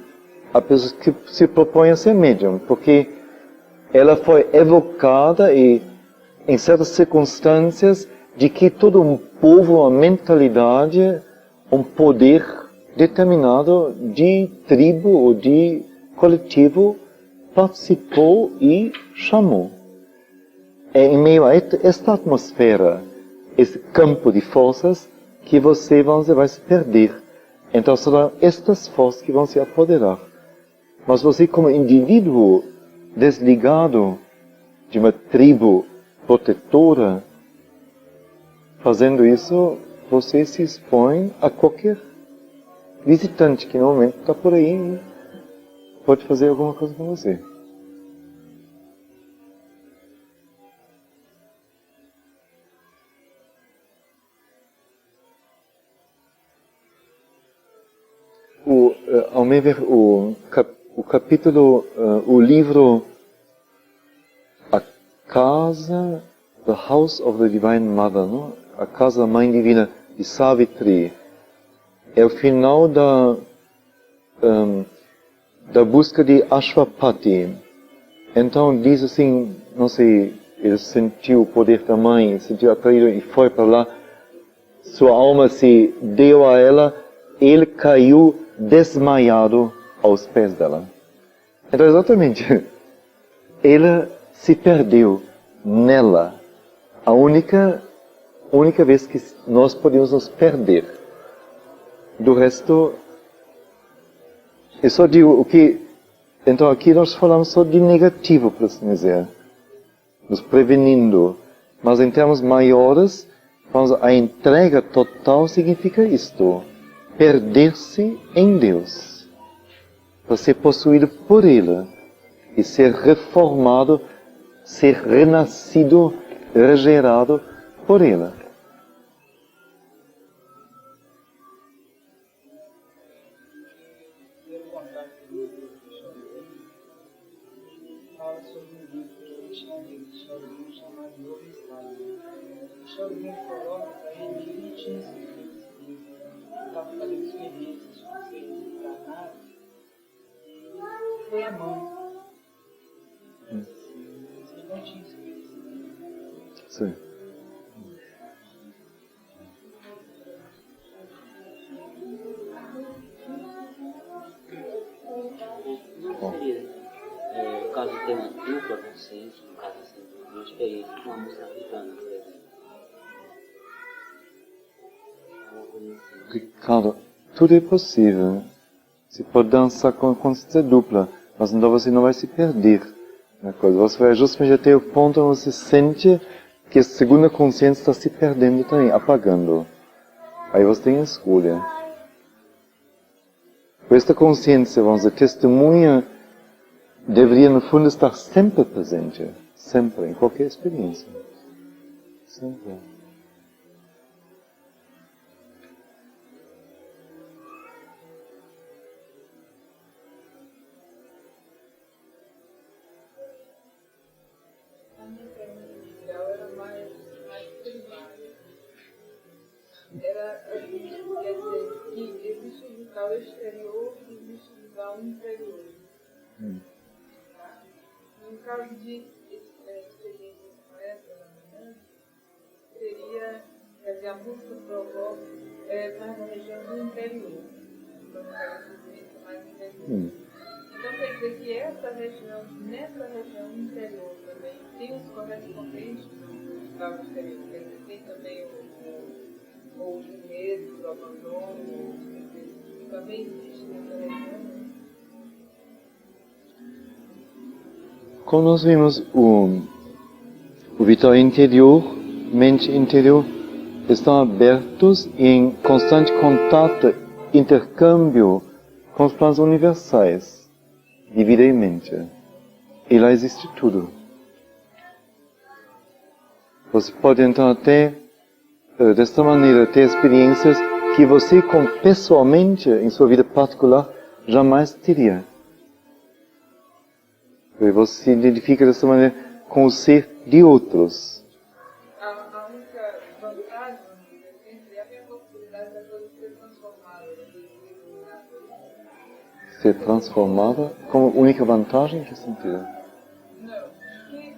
a pessoa que se propõe a ser médium, porque ela foi evocada e, em certas circunstâncias, de que todo um povo, uma mentalidade, um poder determinado de tribo ou de coletivo participou e chamou. É em meio a esta atmosfera, esse campo de forças, que você, vamos dizer, vai se perder. Então serão estas forças que vão se apoderar. Mas você, como indivíduo desligado de uma tribo protetora, fazendo isso, você se expõe a qualquer visitante que no momento está por aí e pode fazer alguma coisa com você. Ao meu ver, o capítulo, o livro A Casa, The House of the Divine Mother, não? A Casa da Mãe Divina de Savitri, é o final da busca de Ashwapati. Então diz assim, não sei, ele sentiu o poder da mãe, sentiu atraído e foi para lá, sua alma se deu a ela, ele caiu desmaiado aos pés dela. Então exatamente, ele se perdeu nela. A única vez que nós podemos nos perder. Do resto, eu só digo o que... Então aqui nós falamos só de negativo, por assim dizer. Nos prevenindo. Mas em termos maiores, a entrega total significa isto. Perder-se em Deus. Para ser possuído por Ele. E ser reformado, ser renascido, regerado por Ele. Fala sobre um livro que Shaolin chamado Yoga Style. Shaolin coloca para ele que ele tinha escrito esse livro, estava fazendo experiências com seres encarnados, e foi a mãe. Ele não tinha escrito esse livro. Sim. Não seria, no caso de ter uma dupla consciência, no caso assim, uma experiência com uma música africana, por exemplo. Ricardo, tudo é possível. Você pode dançar com a consciência dupla, mas então você não vai se perder na coisa. Você vai justamente até o ponto onde você sente que a segunda consciência está se perdendo também, apagando. Aí você tem a escolha. Esta consciência, vamos dizer, testemunha, deveria no fundo estar sempre presente. Sempre, em qualquer experiência. Sempre. A minha pergunta inicial era mais primária. Era assim, quer dizer, que existe o local exterior e existe o local interior. Tá? No caso de experiência como essa da manhã, seria, quer dizer, a música provoca mais na região do interior. Então, essa experiência mais interior. Então quer dizer que nessa região interior também, tem os correspondentes do local exterior, quer dizer, tem também os medos, o abandono, também existe nessa região. Como nós vimos, o vital interior, mente interior, estão abertos em constante contato, intercâmbio com os planos universais de vida e mente. E lá existe tudo. Você pode então até, desta maneira, ter experiências que você, pessoalmente, em sua vida particular, jamais teria. E você se identifica dessa maneira com o ser de outros. A única vantagem, vamos dizer assim, seria a possibilidade da coisa ser transformada, da coisa ser iluminada. Ser transformada como única vantagem? Em que sentido? Não, que,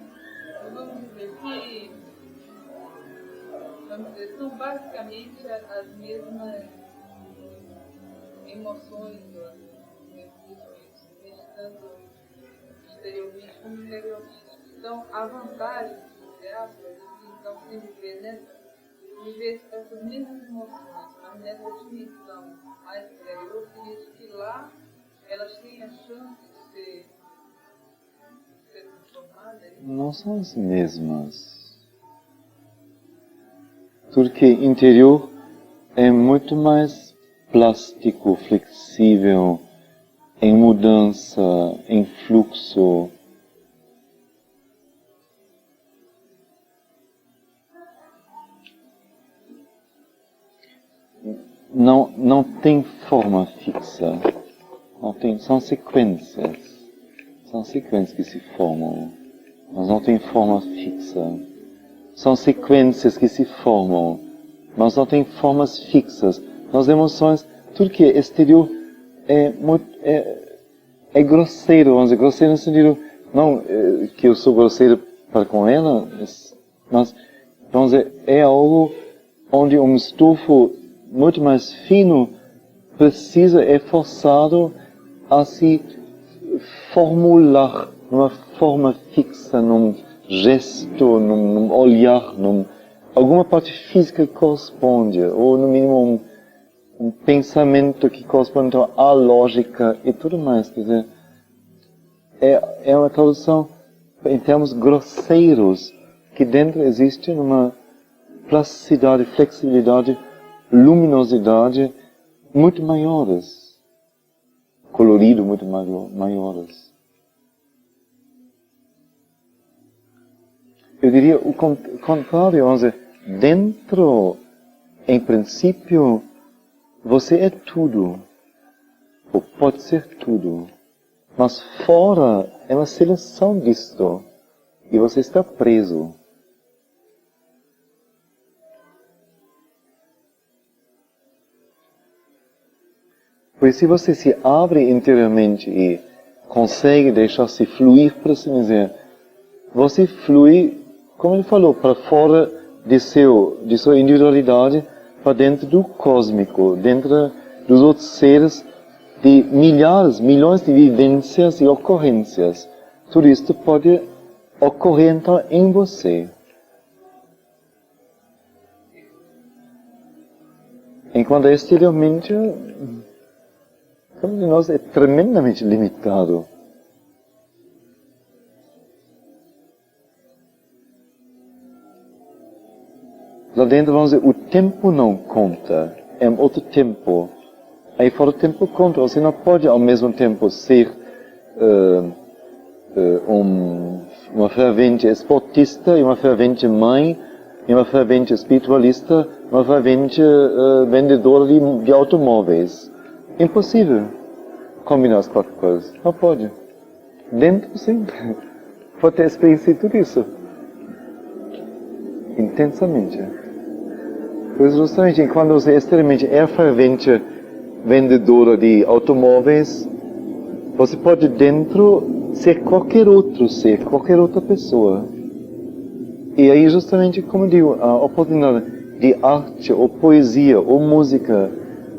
vamos dizer, são basicamente as mesmas emoções, as mesmas visões, tanto exteriormente como interiormente. Então, a vantagem, entre aspas, então, se viver essas mesmas emoções, mas nessa dimensão mais exterior, seria de que lá elas têm a chance de ser transformadas. Não são as mesmas. Tudo que é interior é muito mais plástico, flexível, em mudança, em fluxo. Não tem forma fixa. Não tem, são sequências. São sequências que se formam, mas não tem forma fixa. São sequências que se formam, mas não tem formas fixas. Nas emoções, tudo que é exterior é grosseiro, vamos dizer, grosseiro no sentido, não que eu sou grosseiro para com ela, mas, vamos dizer, é algo onde um estofo muito mais fino é forçado a se formular numa forma fixa, num gesto, num olhar, alguma parte física que corresponde, ou no mínimo um pensamento que corresponde então, à lógica e tudo mais. Quer dizer, é uma tradução em termos grosseiros, que dentro existe uma plasticidade, flexibilidade, luminosidade muito maiores, colorido muito maiores. Eu diria o contrário, vamos dizer, dentro, em princípio, você é tudo, ou pode ser tudo, mas fora é uma seleção disto, e você está preso. Pois se você se abre interiormente e consegue deixar-se fluir, por assim dizer, você flui, como ele falou, para fora de sua individualidade, para dentro do cósmico, dentro dos outros seres, de milhões de vivências e ocorrências. Tudo isso pode ocorrer então em você. Enquanto exteriormente, cada um de nós é tremendamente limitado. Lá dentro, vamos dizer, o tempo não conta, é um outro tempo. Aí fora o tempo conta, você não pode ao mesmo tempo ser uma fervente esportista, e uma fervente mãe, e uma fervente espiritualista, uma fervente vendedora de automóveis. Impossível combinar as quatro coisas. Não pode. Dentro, sim. Pode ter experiência de tudo isso. Intensamente. Pois justamente, quando você extremamente é fervente vendedora de automóveis, você pode dentro ser qualquer outro ser, qualquer outra pessoa. E aí justamente, como eu digo, a oportunidade de arte, ou poesia, ou música,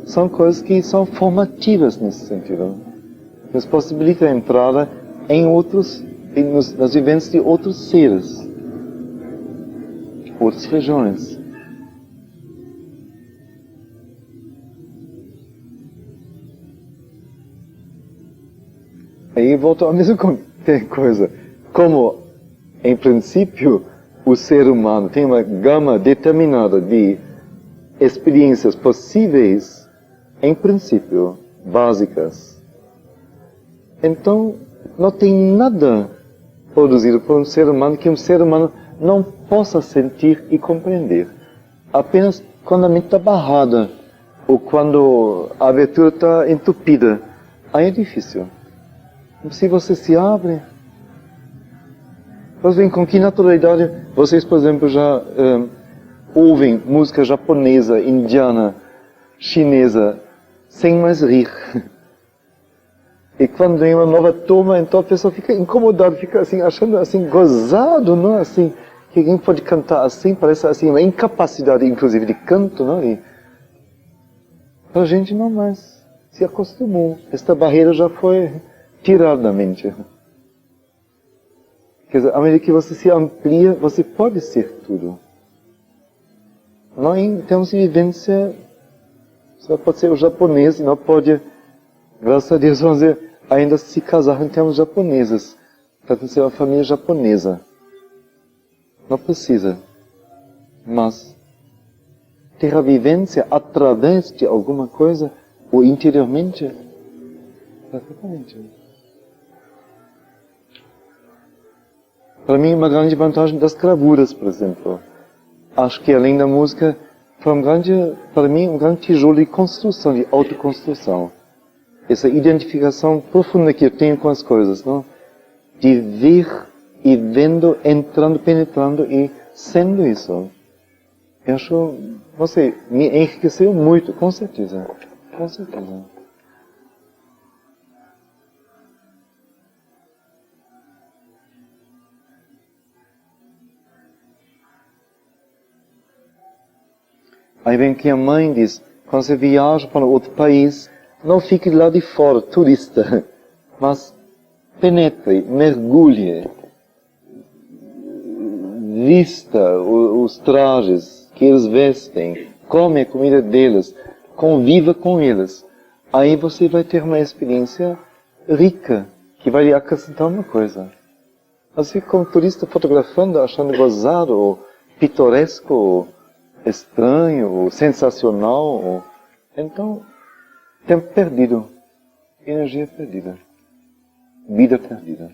são coisas que são formativas nesse sentido. Nos possibilita a entrada em outros, nas vivências de outros seres, outras regiões. Aí volta a mesma coisa. Como, em princípio, o ser humano tem uma gama determinada de experiências possíveis, em princípio, básicas. Então, não tem nada produzido por um ser humano que um ser humano não possa sentir e compreender. Apenas quando a mente está barrada, ou quando a abertura está entupida, aí é difícil. Se você se abre, vocês veem com que naturalidade vocês, por exemplo, já ouvem música japonesa, indiana, chinesa, sem mais rir. E quando vem uma nova turma, então a pessoa fica incomodada, fica assim, achando assim, gozado, não? Assim, que alguém pode cantar assim, parece assim, uma incapacidade, inclusive, de canto, não? E a gente não mais se acostumou. Esta barreira já foi tirada da mente. Quer dizer, à medida que você se amplia, você pode ser tudo. Não em termos de vivência, você pode ser o japonês, não pode, graças a Deus, vamos dizer, ainda se casar em termos japoneses. Para ser uma família japonesa. Não precisa. Mas ter a vivência através de alguma coisa, ou interiormente, perfeitamente. Para mim, uma grande vantagem das gravuras, por exemplo. Acho que além da música, foi para mim, um grande tijolo de construção, de autoconstrução. Essa identificação profunda que eu tenho com as coisas, não? De ver e vendo, entrando, penetrando e sendo isso. Eu acho, você me enriqueceu muito, com certeza. Com certeza. Aí vem que a mãe diz, quando você viaja para outro país, não fique lá de fora, turista, mas penetre, mergulhe, vista os trajes que eles vestem, come a comida deles, conviva com eles. Aí você vai ter uma experiência rica, que vai lhe acrescentar uma coisa. Assim como turista fotografando, achando gozado, ou pitoresco, ou estranho, ou sensacional, ou... Então, tempo perdido, energia perdida, vida perdida.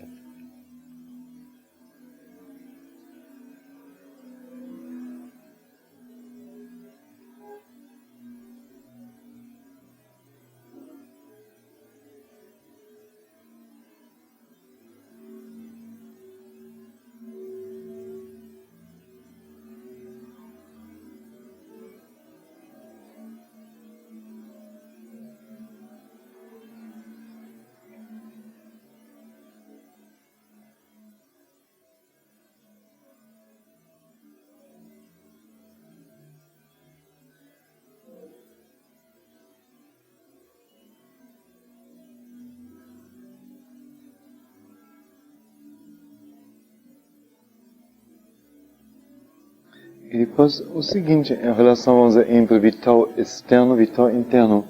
E depois o seguinte, em relação, vamos dizer, entre vital externo e vital interno.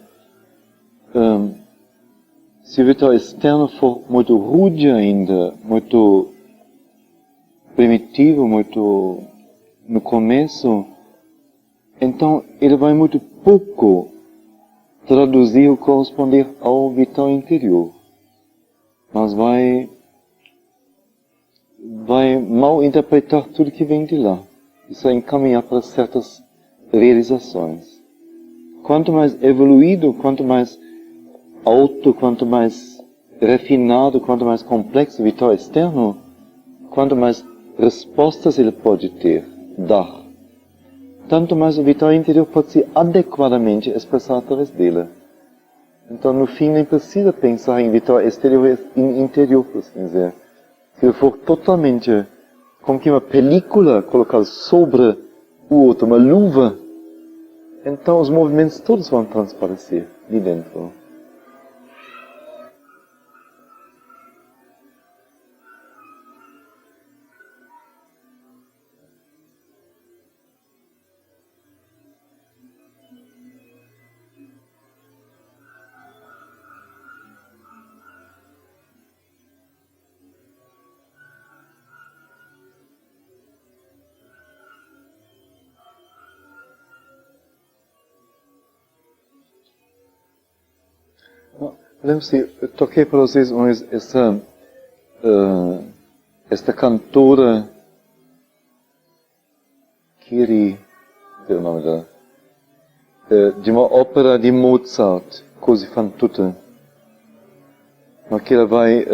Se o vital externo for muito rude ainda, muito primitivo, muito no começo, então ele vai muito pouco traduzir ou corresponder ao vital interior. Mas vai mal interpretar tudo que vem de lá. Isso é encaminhar para certas realizações. Quanto mais evoluído, quanto mais alto, quanto mais refinado, quanto mais complexo o vital externo, quanto mais respostas ele pode dar. Tanto mais o vital interior pode se adequadamente expressar através dele. Então, no fim, nem precisa pensar em vital exterior e interior, por assim dizer. Se ele for totalmente como que uma película colocada sobre o outro, uma luva, então os movimentos todos vão transparecer de dentro. Lembro-se, eu toquei para vocês uma vez esta cantora Kiri, que é o nome dela, de uma ópera de Mozart, Così fan tutte, que ela vai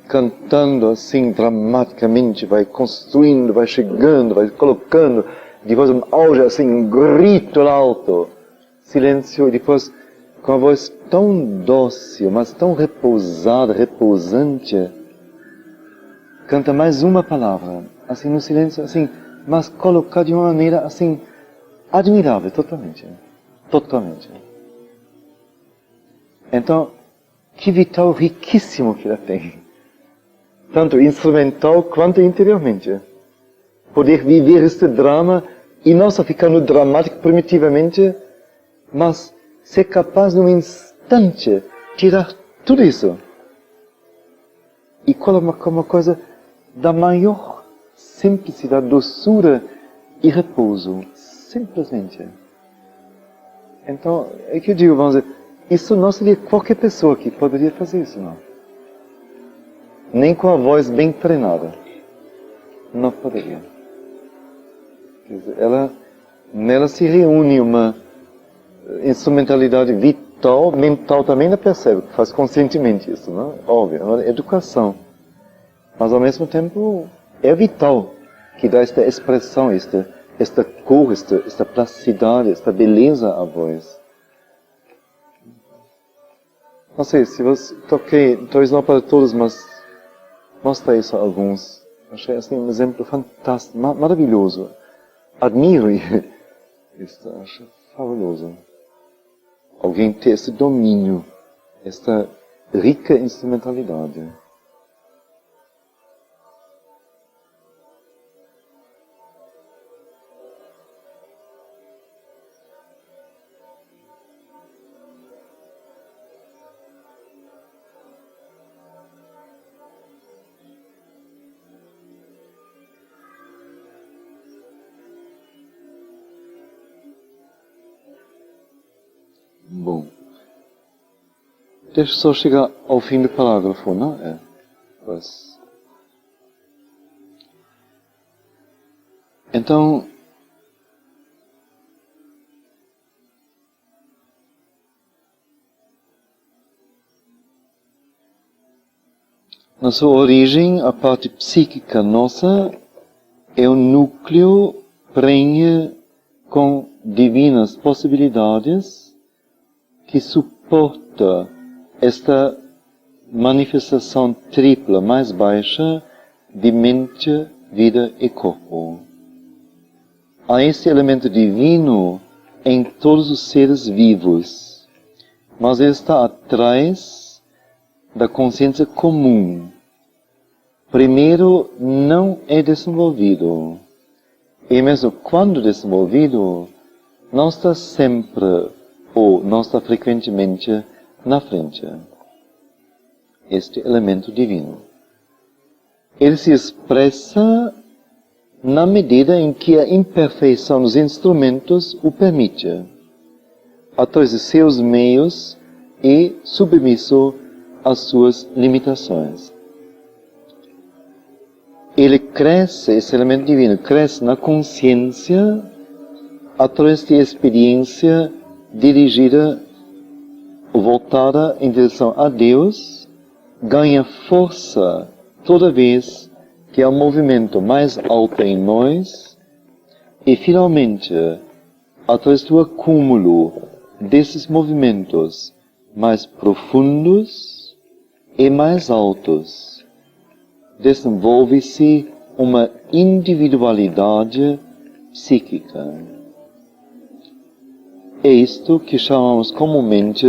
cantando assim dramaticamente, vai construindo, vai chegando, vai colocando, depois um auge assim, um grito alto, silêncio, e depois com a voz tão dócil, mas tão repousada, repousante, canta mais uma palavra, assim no silêncio, assim, mas colocada de uma maneira assim, admirável, totalmente. Totalmente. Então, que vital riquíssimo que ela tem. Tanto instrumental quanto interiormente. Poder viver este drama e não só ficar no dramático primitivamente, mas ser capaz num instante tirar tudo isso e colocar uma coisa da maior simplicidade, doçura e repouso. Simplesmente. Então, é que eu digo, vamos dizer, isso não seria qualquer pessoa que poderia fazer isso, não. Nem com a voz bem treinada. Não poderia. Quer dizer, nela se reúne uma instrumentalidade vital, mental também ela percebe, faz conscientemente isso, não? Óbvio, é uma educação. Mas ao mesmo tempo é vital que dá esta expressão, esta cor, esta plasticidade, esta beleza à voz. Não sei se você toquei, talvez não para todos, mas mostra isso a alguns. Achei assim um exemplo fantástico, maravilhoso. Admiro isso, acho fabuloso. Alguém ter esse domínio, esta rica instrumentalidade. Bom, deixa eu só chegar ao fim do parágrafo, não é? Pois. Então, na sua origem, a parte psíquica nossa é um núcleo prenhe com divinas possibilidades que suporta esta manifestação tripla mais baixa de mente, vida e corpo. Há esse elemento divino em todos os seres vivos, mas ele está atrás da consciência comum. Primeiro, não é desenvolvido. E mesmo quando desenvolvido, não está sempre ou não está frequentemente na frente. Este elemento divino. Ele se expressa na medida em que a imperfeição dos instrumentos o permite, através de seus meios e submisso às suas limitações. Ele cresce, esse elemento divino, cresce na consciência através de experiência dirigida ou voltada em direção a Deus, ganha força toda vez que há um movimento mais alto em nós e, finalmente, através do acúmulo desses movimentos mais profundos e mais altos, desenvolve-se uma individualidade psíquica. É isto que chamamos comumente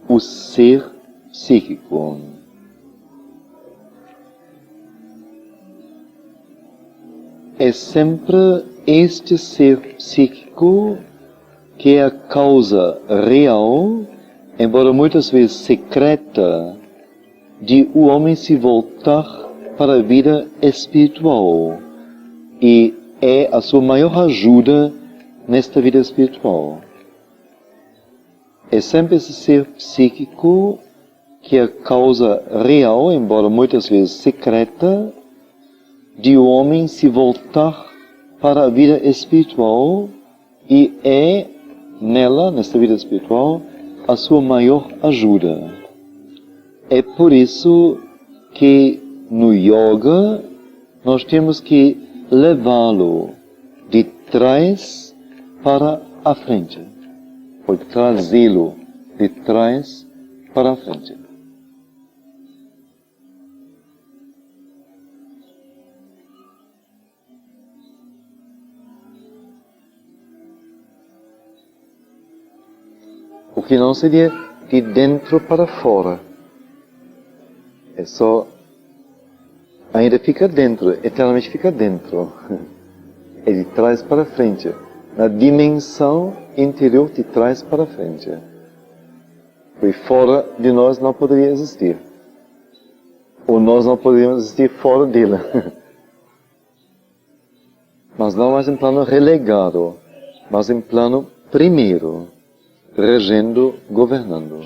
o ser psíquico. É sempre este ser psíquico que é a causa real, embora muitas vezes secreta, de o homem se voltar para a vida espiritual e é a sua maior ajuda nesta vida espiritual. É sempre esse ser psíquico que é a causa real, embora muitas vezes secreta, de o homem se voltar para a vida espiritual e é nela, nesta vida espiritual, a sua maior ajuda. É por isso que no yoga nós temos que levá-lo de trás para a frente, ou trazê-lo de trás para a frente. O que não seria de dentro para fora. É só... ainda fica dentro, eternamente fica dentro. É de trás para frente. Na dimensão interior de trás para frente. E fora de nós não poderia existir. Ou nós não poderíamos existir fora dele. Mas não mais em plano relegado, mas em plano primeiro. Regendo, governando.